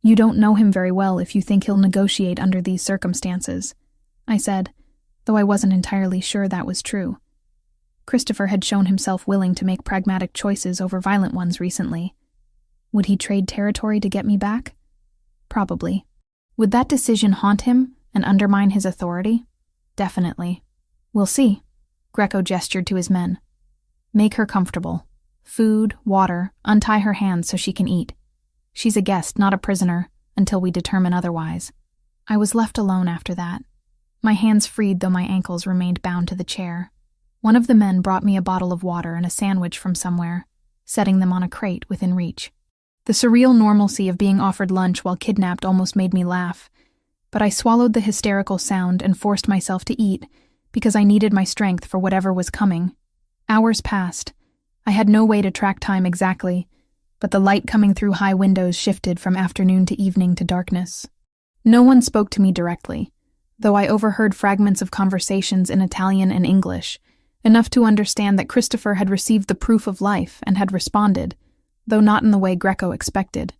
You don't know him very well if you think he'll negotiate under these circumstances," I said, though I wasn't entirely sure that was true. Christopher had shown himself willing to make pragmatic choices over violent ones recently. Would he trade territory to get me back? Probably. Would that decision haunt him and undermine his authority? Definitely. "We'll see." Greco gestured to his men. "Make her comfortable. Food, water, untie her hands so she can eat. She's a guest, not a prisoner, until we determine otherwise." I was left alone after that, my hands freed though my ankles remained bound to the chair. One of the men brought me a bottle of water and a sandwich from somewhere, setting them on a crate within reach. The surreal normalcy of being offered lunch while kidnapped almost made me laugh, but I swallowed the hysterical sound and forced myself to eat because I needed my strength for whatever was coming. Hours passed. I had no way to track time exactly, but the light coming through high windows shifted from afternoon to evening to darkness. No one spoke to me directly, though I overheard fragments of conversations in Italian and English, enough to understand that Christopher had received the proof of life and had responded, though not in the way Greco expected.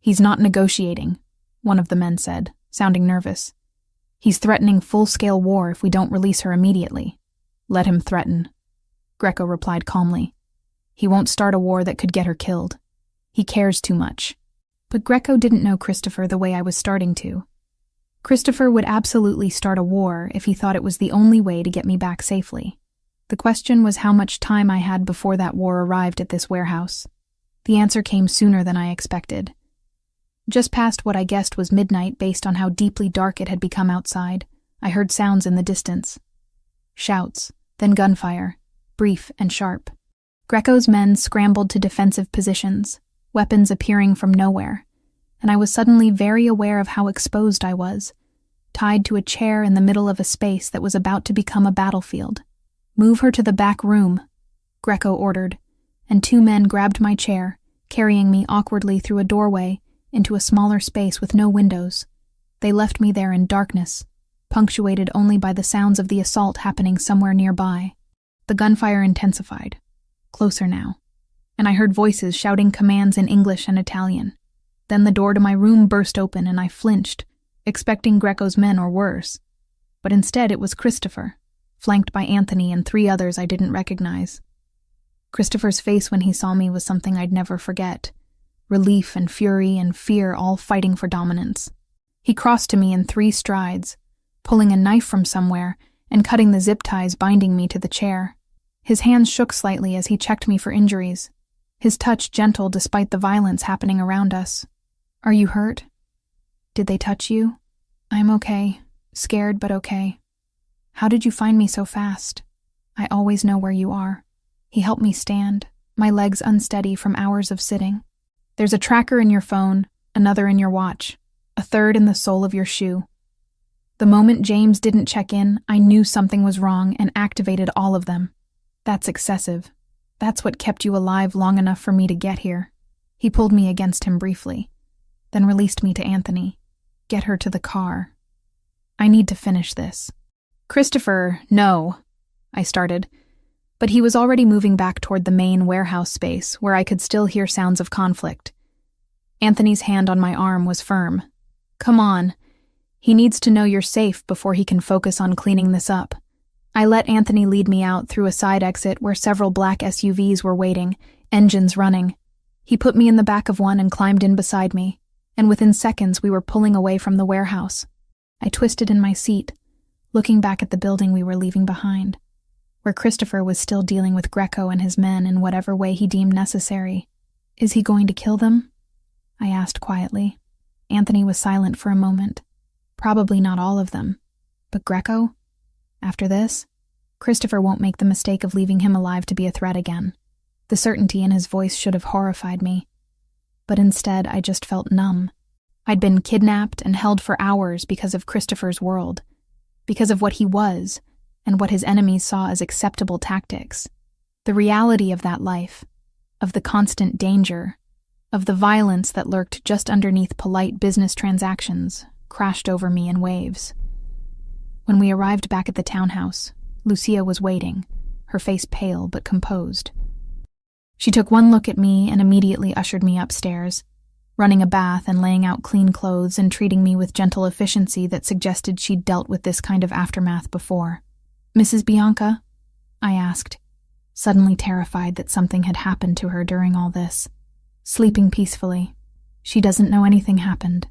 "He's not negotiating," one of the men said, sounding nervous. "He's threatening full-scale war if we don't release her immediately." "Let him threaten," Greco replied calmly. "He won't start a war that could get her killed. He cares too much." But Greco didn't know Christopher the way I was starting to. Christopher would absolutely start a war if he thought it was the only way to get me back safely. The question was how much time I had before that war arrived at this warehouse. The answer came sooner than I expected. Just past what I guessed was midnight based on how deeply dark it had become outside, I heard sounds in the distance. Shouts, then gunfire, brief and sharp. Greco's men scrambled to defensive positions, weapons appearing from nowhere, and I was suddenly very aware of how exposed I was, tied to a chair in the middle of a space that was about to become a battlefield. "Move her to the back room," Greco ordered, and 2 men grabbed my chair, carrying me awkwardly through a doorway into a smaller space with no windows. They left me there in darkness, punctuated only by the sounds of the assault happening somewhere nearby. The gunfire intensified, closer now, and I heard voices shouting commands in English and Italian. Then the door to my room burst open and I flinched, expecting Greco's men or worse. But instead it was Christopher, flanked by Anthony and 3 others I didn't recognize. Christopher's face when he saw me was something I'd never forget. Relief and fury and fear all fighting for dominance. He crossed to me in 3 strides, pulling a knife from somewhere and cutting the zip ties binding me to the chair. His hands shook slightly as he checked me for injuries, his touch gentle despite the violence happening around us. "Are you hurt? Did they touch you?" "I'm okay. Scared, but okay." "How did you find me so fast?" "I always know where you are." He helped me stand, my legs unsteady from hours of sitting. "There's a tracker in your phone, another in your watch, a third in the sole of your shoe." The moment James didn't check in, I knew something was wrong and activated all of them. "That's excessive. That's what kept you alive long enough for me to get here." He pulled me against him briefly, then released me to Anthony. "Get her to the car. I need to finish this." "Christopher, no," I started, but he was already moving back toward the main warehouse space where I could still hear sounds of conflict. Anthony's hand on my arm was firm. "Come on. He needs to know you're safe before he can focus on cleaning this up." I let Anthony lead me out through a side exit where several black SUVs were waiting, engines running. He put me in the back of one and climbed in beside me, and within seconds we were pulling away from the warehouse. I twisted in my seat, looking back at the building we were leaving behind, where Christopher was still dealing with Greco and his men in whatever way he deemed necessary. "Is he going to kill them?" I asked quietly. Anthony was silent for a moment. "Probably not all of them. But Greco? After this, Christopher won't make the mistake of leaving him alive to be a threat again." The certainty in his voice should have horrified me. But instead, I just felt numb. I'd been kidnapped and held for hours because of Christopher's world, because of what he was, and what his enemies saw as acceptable tactics. The reality of that life, of the constant danger, of the violence that lurked just underneath polite business transactions, crashed over me in waves. When we arrived back at the townhouse, Lucia was waiting, her face pale but composed. She took one look at me and immediately ushered me upstairs, running a bath and laying out clean clothes and treating me with gentle efficiency that suggested she'd dealt with this kind of aftermath before. "Mrs. Bianca?" I asked, suddenly terrified that something had happened to her during all this. "Sleeping peacefully. She doesn't know anything happened.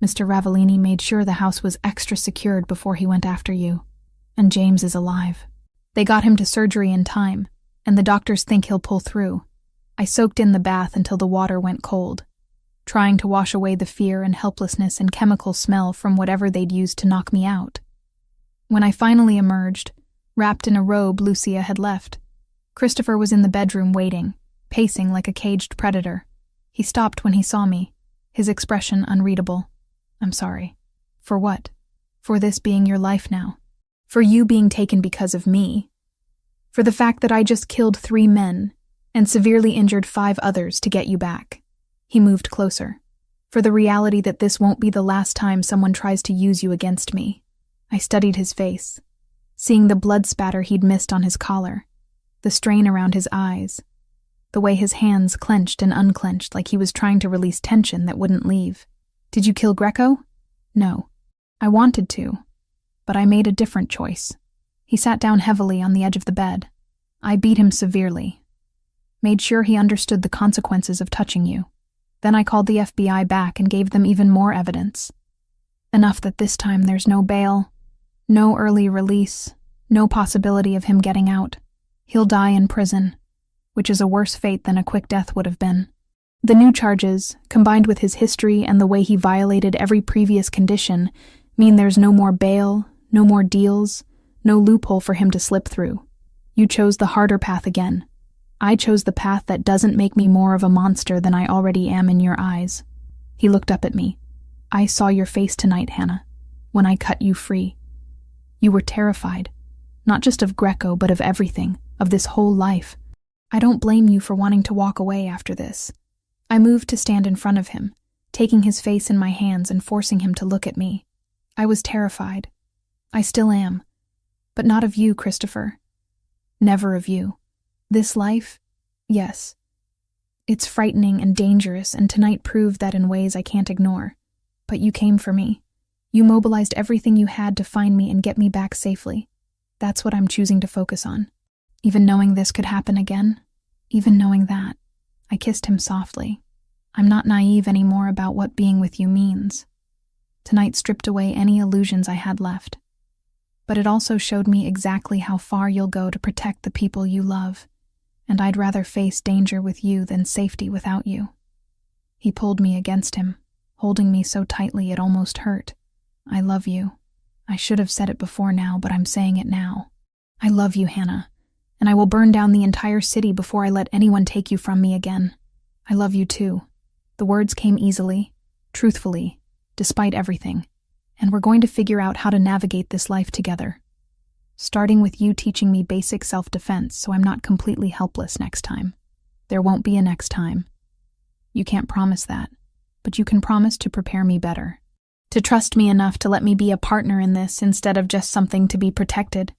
Mr. Ravellini made sure the house was extra secured before he went after you. And James is alive. They got him to surgery in time, and the doctors think he'll pull through." I soaked in the bath until the water went cold, trying to wash away the fear and helplessness and chemical smell from whatever they'd used to knock me out. When I finally emerged, wrapped in a robe Lucia had left, Christopher was in the bedroom waiting, pacing like a caged predator. He stopped when he saw me, his expression unreadable. "I'm sorry." "For what?" "For this being your life now. For you being taken because of me. For the fact that I just killed 3 men and severely injured 5 others to get you back." He moved closer. "For the reality that this won't be the last time someone tries to use you against me." I studied his face, seeing the blood spatter he'd missed on his collar, the strain around his eyes, the way his hands clenched and unclenched like he was trying to release tension that wouldn't leave. "Did you kill Greco?" "No. I wanted to, but I made a different choice." He sat down heavily on the edge of the bed. "I beat him severely. Made sure he understood the consequences of touching you. Then I called the FBI back and gave them even more evidence. Enough that this time there's no bail, no early release, no possibility of him getting out. He'll die in prison, which is a worse fate than a quick death would have been. The new charges, combined with his history and the way he violated every previous condition, mean there's no more bail, no more deals, no loophole for him to slip through. You chose the harder path again. I chose the path that doesn't make me more of a monster than I already am in your eyes. He looked up at me. I saw your face tonight, Hannah, when I cut you free. You were terrified, not just of Greco, but of everything, of this whole life. I don't blame you for wanting to walk away after this. I moved to stand in front of him, taking his face in my hands and forcing him to look at me. I was terrified. I still am. But not of you, Christopher. Never of you. This life? Yes. It's frightening and dangerous, and tonight proved that in ways I can't ignore. But you came for me. You mobilized everything you had to find me and get me back safely. That's what I'm choosing to focus on. Even knowing this could happen again, even knowing that, I kissed him softly. I'm not naive anymore about what being with you means. Tonight stripped away any illusions I had left. But it also showed me exactly how far you'll go to protect the people you love, and I'd rather face danger with you than safety without you. He pulled me against him, holding me so tightly it almost hurt. I love you. I should have said it before now, but I'm saying it now. I love you, Hannah, and I will burn down the entire city before I let anyone take you from me again. I love you too. The words came easily, truthfully, despite everything, and we're going to figure out how to navigate this life together. Starting with you teaching me basic self-defense so I'm not completely helpless next time. There won't be a next time. You can't promise that, but you can promise to prepare me better. To trust me enough to let me be a partner in this instead of just something to be protected.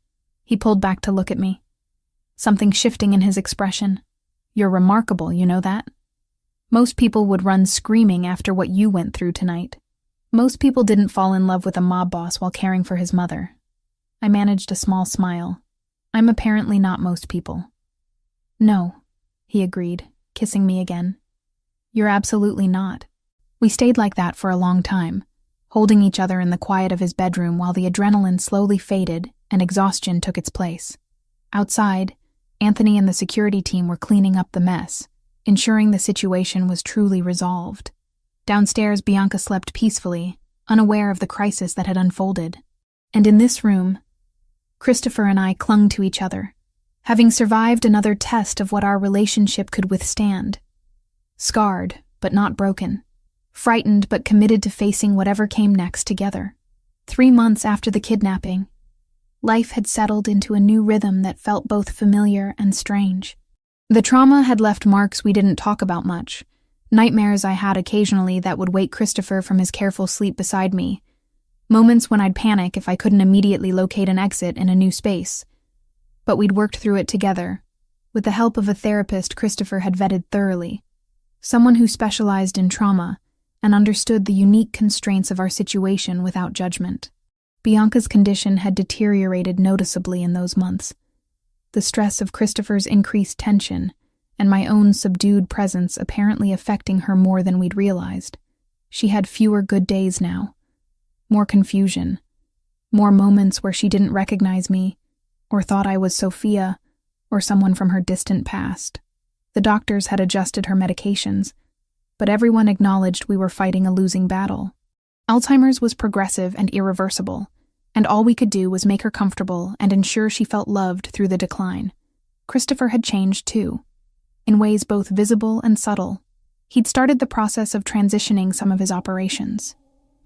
He pulled back to look at me. Something shifting in his expression. You're remarkable, you know that? Most people would run screaming after what you went through tonight. Most people didn't fall in love with a mob boss while caring for his mother. I managed a small smile. I'm apparently not most people. No, he agreed, kissing me again. You're absolutely not. We stayed like that for a long time, holding each other in the quiet of his bedroom while the adrenaline slowly faded and exhaustion took its place. Outside, Anthony and the security team were cleaning up the mess, ensuring the situation was truly resolved. Downstairs, Bianca slept peacefully, unaware of the crisis that had unfolded. And in this room, Christopher and I clung to each other, having survived another test of what our relationship could withstand. Scarred, but not broken. Frightened, but committed to facing whatever came next together. 3 months after the kidnapping, life had settled into a new rhythm that felt both familiar and strange. The trauma had left marks we didn't talk about much, nightmares I had occasionally that would wake Christopher from his careful sleep beside me, moments when I'd panic if I couldn't immediately locate an exit in a new space. But we'd worked through it together, with the help of a therapist Christopher had vetted thoroughly, someone who specialized in trauma and understood the unique constraints of our situation without judgment. Bianca's condition had deteriorated noticeably in those months. The stress of Christopher's increased tension and my own subdued presence apparently affecting her more than we'd realized. She had fewer good days now, more confusion, more moments where she didn't recognize me or thought I was Sophia or someone from her distant past. The doctors had adjusted her medications, but everyone acknowledged we were fighting a losing battle. Alzheimer's was progressive and irreversible, and all we could do was make her comfortable and ensure she felt loved through the decline. Christopher had changed too, in ways both visible and subtle. He'd started the process of transitioning some of his operations,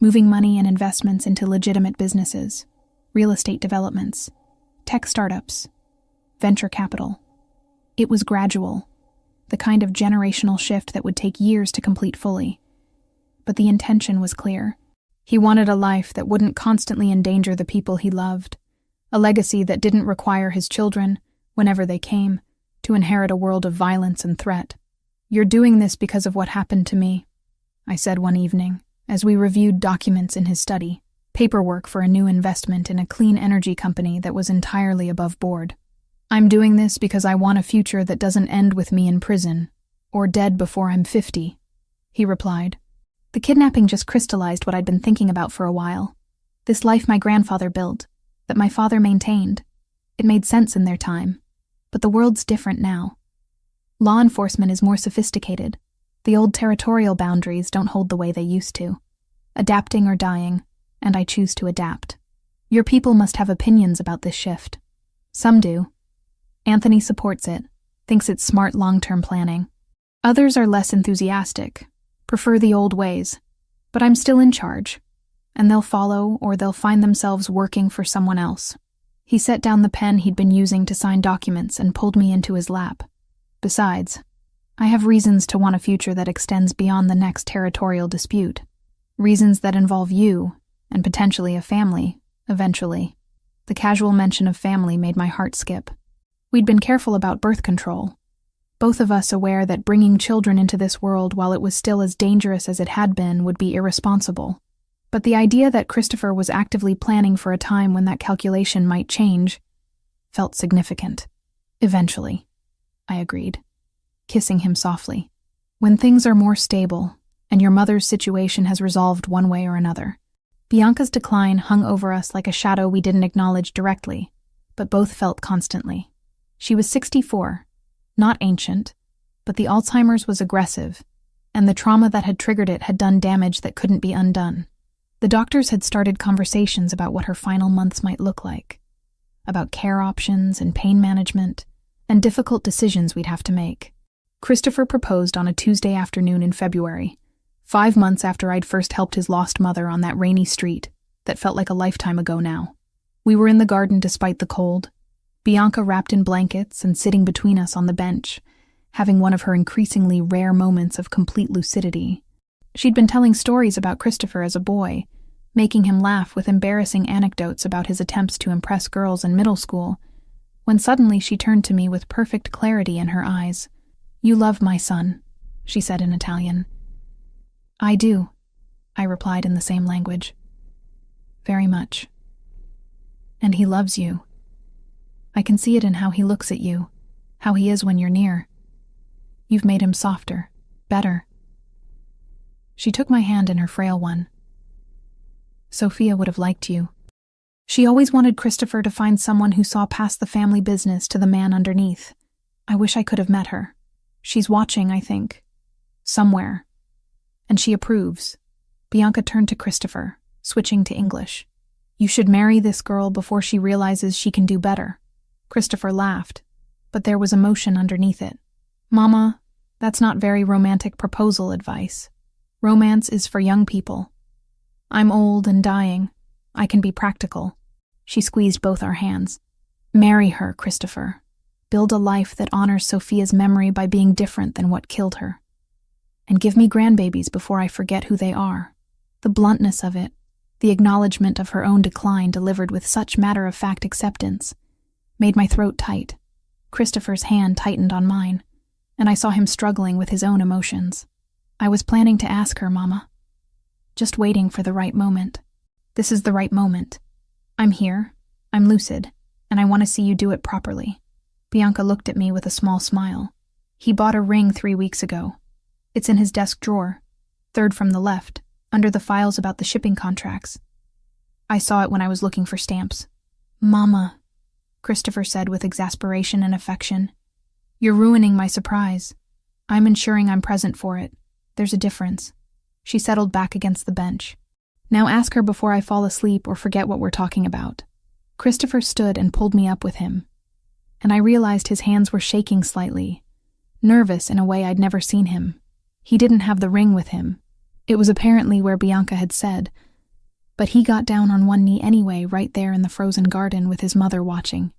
moving money and investments into legitimate businesses, real estate developments, tech startups, venture capital. It was gradual, the kind of generational shift that would take years to complete fully. But the intention was clear. He wanted a life that wouldn't constantly endanger the people he loved, a legacy that didn't require his children, whenever they came, to inherit a world of violence and threat. You're doing this because of what happened to me, I said one evening, as we reviewed documents in his study, paperwork for a new investment in a clean energy company that was entirely above board. I'm doing this because I want a future that doesn't end with me in prison, or dead before I'm 50, he replied. The kidnapping just crystallized what I'd been thinking about for a while. This life my grandfather built, that my father maintained. It made sense in their time, but the world's different now. Law enforcement is more sophisticated. The old territorial boundaries don't hold the way they used to. Adapting or dying, and I choose to adapt. Your people must have opinions about this shift. Some do. Anthony supports it, thinks it's smart long-term planning. Others are less enthusiastic, prefer the old ways, but I'm still in charge, and they'll follow or they'll find themselves working for someone else. He set down the pen he'd been using to sign documents and pulled me into his lap. Besides, I have reasons to want a future that extends beyond the next territorial dispute. Reasons that involve you, and potentially a family, eventually. The casual mention of family made my heart skip. We'd been careful about birth control, both of us aware that bringing children into this world while it was still as dangerous as it had been would be irresponsible. But the idea that Christopher was actively planning for a time when that calculation might change felt significant. Eventually, I agreed, kissing him softly. When things are more stable, and your mother's situation has resolved one way or another. Bianca's decline hung over us like a shadow we didn't acknowledge directly, but both felt constantly. She was 64, not ancient, but the Alzheimer's was aggressive, and the trauma that had triggered it had done damage that couldn't be undone. The doctors had started conversations about what her final months might look like, about care options and pain management, and difficult decisions we'd have to make. Christopher proposed on a Tuesday afternoon in February, 5 months after I'd first helped his lost mother on that rainy street that felt like a lifetime ago now. We were in the garden despite the cold, Bianca wrapped in blankets and sitting between us on the bench, having one of her increasingly rare moments of complete lucidity. She'd been telling stories about Christopher as a boy, making him laugh with embarrassing anecdotes about his attempts to impress girls in middle school, when suddenly she turned to me with perfect clarity in her eyes. "You love my son," she said in Italian. "I do," I replied in the same language. "Very much. And he loves you. I can see it in how he looks at you, how he is when you're near. You've made him softer, better." She took my hand in her frail one. "Sophia would have liked you. She always wanted Christopher to find someone who saw past the family business to the man underneath. I wish I could have met her. She's watching, I think. Somewhere. And she approves." Bianca turned to Christopher, switching to English. "You should marry this girl before she realizes she can do better." Christopher laughed, but there was emotion underneath it. "Mama, that's not very romantic proposal advice. Romance is for young people. I'm old and dying. I can be practical." She squeezed both our hands. "Marry her, Christopher. Build a life that honors Sophia's memory by being different than what killed her. And give me grandbabies before I forget who they are." The bluntness of it, the acknowledgement of her own decline delivered with such matter-of-fact acceptance, made my throat tight. Christopher's hand tightened on mine, and I saw him struggling with his own emotions. "I was planning to ask her, Mama. Just waiting for the right moment. This is the right moment. I'm here, I'm lucid, and I want to see you do it properly." Bianca looked at me with a small smile. "He bought a ring 3 weeks ago. It's in his desk drawer, third from the left, under the files about the shipping contracts. I saw it when I was looking for stamps." "Mama," Christopher said with exasperation and affection, "you're ruining my surprise. I'm ensuring I'm present for it. There's a difference." She settled back against the bench. "Now ask her before I fall asleep or forget what we're talking about." Christopher stood and pulled me up with him, and I realized his hands were shaking slightly, nervous in a way I'd never seen him. He didn't have the ring with him. It was apparently where Bianca had said, but he got down on one knee anyway right there in the frozen garden with his mother watching.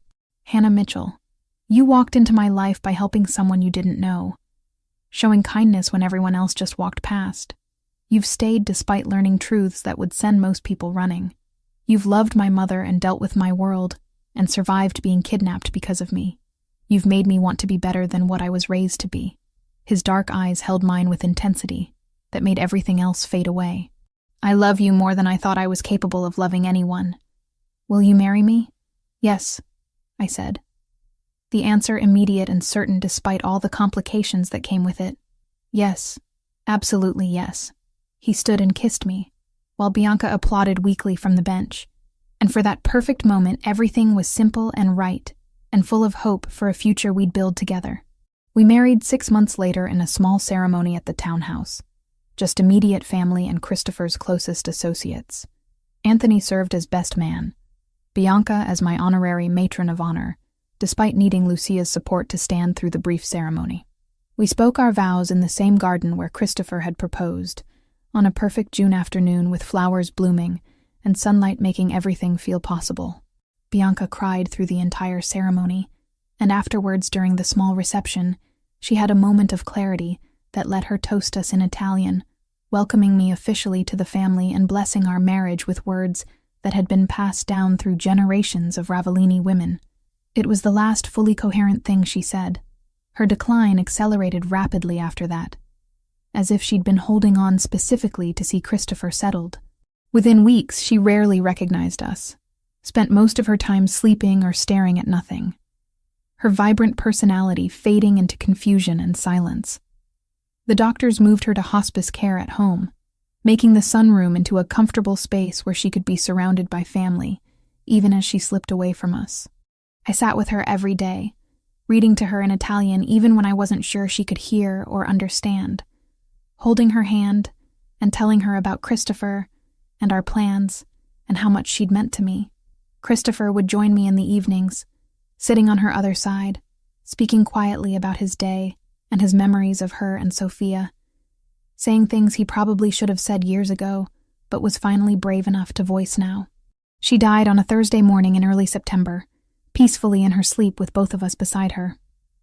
"Hannah Mitchell, you walked into my life by helping someone you didn't know, showing kindness when everyone else just walked past. You've stayed despite learning truths that would send most people running. You've loved my mother and dealt with my world, and survived being kidnapped because of me. You've made me want to be better than what I was raised to be." His dark eyes held mine with intensity that made everything else fade away. "I love you more than I thought I was capable of loving anyone. Will you marry me?" "Yes," I said. The answer immediate and certain despite all the complications that came with it. "Yes, absolutely yes." He stood and kissed me, while Bianca applauded weakly from the bench. And for that perfect moment, everything was simple and right, and full of hope for a future we'd build together. We married 6 months later in a small ceremony at the townhouse. Just immediate family and Christopher's closest associates. Anthony served as best man, Bianca as my honorary matron of honor, despite needing Lucia's support to stand through the brief ceremony. We spoke our vows in the same garden where Christopher had proposed, on a perfect June afternoon with flowers blooming and sunlight making everything feel possible. Bianca cried through the entire ceremony, and afterwards during the small reception, she had a moment of clarity that let her toast us in Italian, welcoming me officially to the family and blessing our marriage with words that had been passed down through generations of Ravellini women. It was the last fully coherent thing she said. Her decline accelerated rapidly after that, as if she'd been holding on specifically to see Christopher settled. Within weeks, she rarely recognized us, spent most of her time sleeping or staring at nothing, her vibrant personality fading into confusion and silence. The doctors moved her to hospice care at home, making the sunroom into a comfortable space where she could be surrounded by family, even as she slipped away from us. I sat with her every day, reading to her in Italian even when I wasn't sure she could hear or understand, holding her hand and telling her about Christopher and our plans and how much she'd meant to me. Christopher would join me in the evenings, sitting on her other side, speaking quietly about his day and his memories of her and Sophia, saying things he probably should have said years ago, but was finally brave enough to voice now. She died on a Thursday morning in early September, peacefully in her sleep with both of us beside her.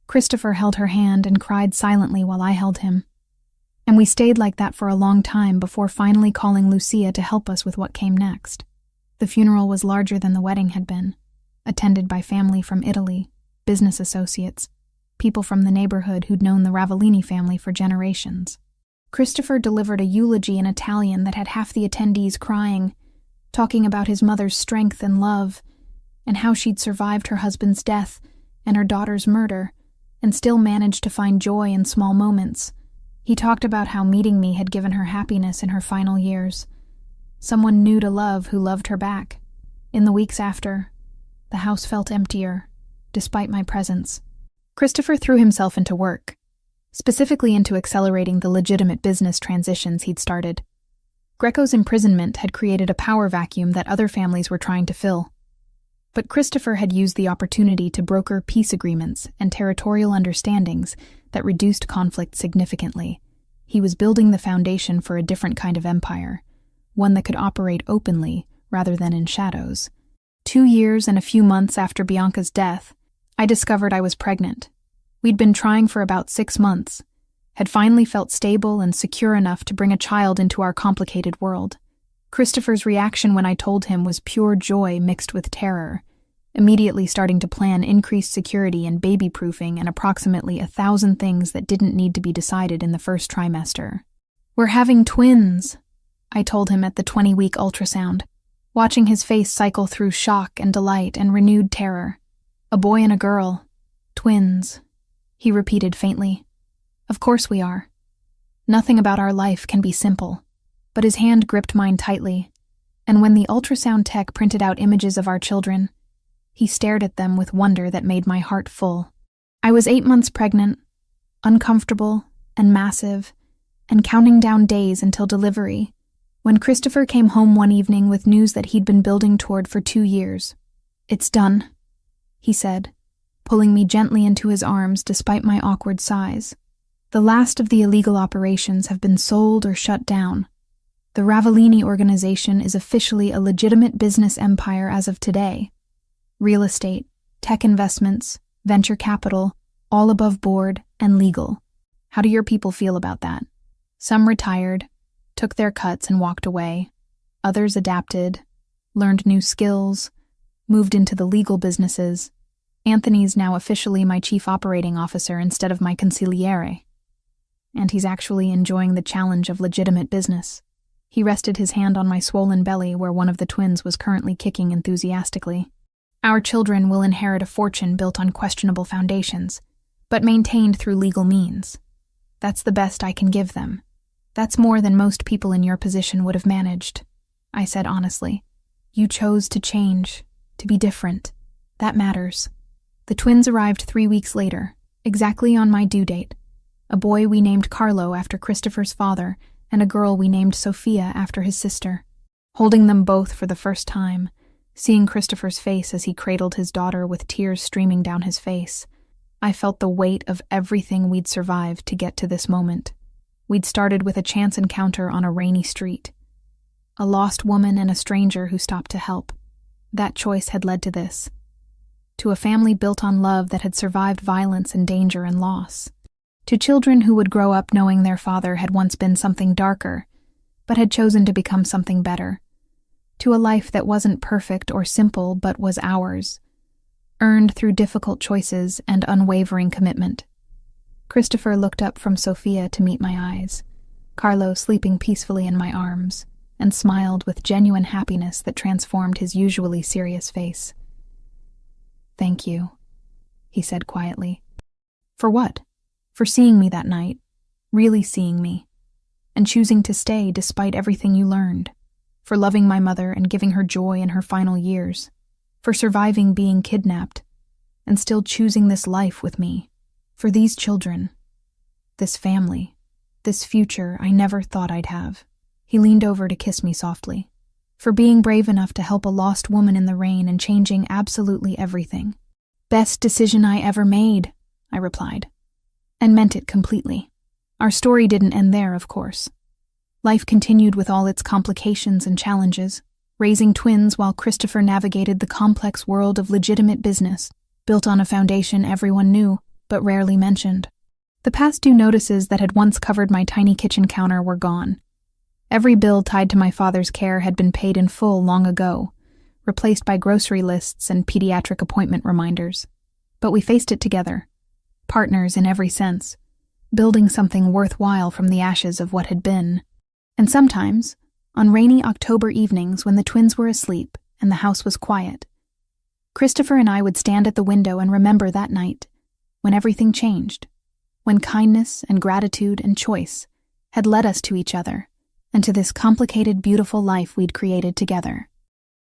Christopher held her hand and cried silently while I held him. And we stayed like that for a long time before finally calling Lucia to help us with what came next. The funeral was larger than the wedding had been, attended by family from Italy, business associates, people from the neighborhood who'd known the Ravellini family for generations. Christopher delivered a eulogy in Italian that had half the attendees crying, talking about his mother's strength and love, and how she'd survived her husband's death and her daughter's murder, and still managed to find joy in small moments. He talked about how meeting me had given her happiness in her final years, someone new to love who loved her back. In the weeks after, the house felt emptier, despite my presence. Christopher threw himself into work, specifically into accelerating the legitimate business transitions he'd started. Greco's imprisonment had created a power vacuum that other families were trying to fill. But Christopher had used the opportunity to broker peace agreements and territorial understandings that reduced conflict significantly. He was building the foundation for a different kind of empire, one that could operate openly rather than in shadows. 2 years and a few months after Bianca's death, I discovered I was pregnant. We'd been trying for about 6 months, had finally felt stable and secure enough to bring a child into our complicated world. Christopher's reaction when I told him was pure joy mixed with terror, immediately starting to plan increased security and baby-proofing and approximately 1,000 things that didn't need to be decided in the first trimester. "We're having twins," I told him at the 20-week ultrasound, watching his face cycle through shock and delight and renewed terror. "A boy and a girl. Twins," he repeated faintly. "Of course we are. Nothing about our life can be simple." But his hand gripped mine tightly, and when the ultrasound tech printed out images of our children, he stared at them with wonder that made my heart full. I was 8 months pregnant, uncomfortable and massive, and counting down days until delivery, when Christopher came home one evening with news that he'd been building toward for 2 years. "It's done," he said, pulling me gently into his arms despite my awkward size. "The last of the illegal operations have been sold or shut down. The Ravellini organization is officially a legitimate business empire as of today. Real estate, tech investments, venture capital, all above board and legal. How do your people feel about that?" Some retired, took their cuts and walked away. Others adapted, learned new skills, moved into the legal businesses. Anthony's now officially my chief operating officer instead of my consigliere. And he's actually enjoying the challenge of legitimate business. He rested his hand on my swollen belly where one of the twins was currently kicking enthusiastically. "Our children will inherit a fortune built on questionable foundations, but maintained through legal means. That's the best I can give them. That's more than most people in your position would have managed," I said honestly. "You chose to change, to be different. That matters." The twins arrived 3 weeks later, exactly on my due date. A boy we named Carlo after Christopher's father, and a girl we named Sophia after his sister. Holding them both for the first time, Seeing Christopher's face as he cradled his daughter with tears streaming down his face, I felt the weight of everything we'd survived to get to this moment. We'd started with a chance encounter on a rainy street. A lost woman and a stranger who stopped to help. That choice had led to this. To a family built on love that had survived violence and danger and loss. To children who would grow up knowing their father had once been something darker, but had chosen to become something better. To a life that wasn't perfect or simple but was ours, earned through difficult choices and unwavering commitment. Christopher looked up from Sophia to meet my eyes, Carlo sleeping peacefully in my arms, and smiled with genuine happiness that transformed his usually serious face. "Thank you," he said quietly. "For what? For seeing me that night, really seeing me, and choosing to stay despite everything you learned. For loving my mother and giving her joy in her final years. For surviving being kidnapped, and still choosing this life with me. For these children, this family, this future I never thought I'd have." He leaned over to kiss me softly. "For being brave enough to help a lost woman in the rain and changing absolutely everything." "Best decision I ever made," I replied, and meant it completely. Our story didn't end there, of course. Life continued with all its complications and challenges, raising twins while Christopher navigated the complex world of legitimate business, built on a foundation everyone knew, but rarely mentioned. The past due notices that had once covered my tiny kitchen counter were gone. Every bill tied to my father's care had been paid in full long ago, replaced by grocery lists and pediatric appointment reminders. But we faced it together, partners in every sense, building something worthwhile from the ashes of what had been. And sometimes, on rainy October evenings when the twins were asleep and the house was quiet, Christopher and I would stand at the window and remember that night, when everything changed, when kindness and gratitude and choice had led us to each other and to this complicated, beautiful life we'd created together.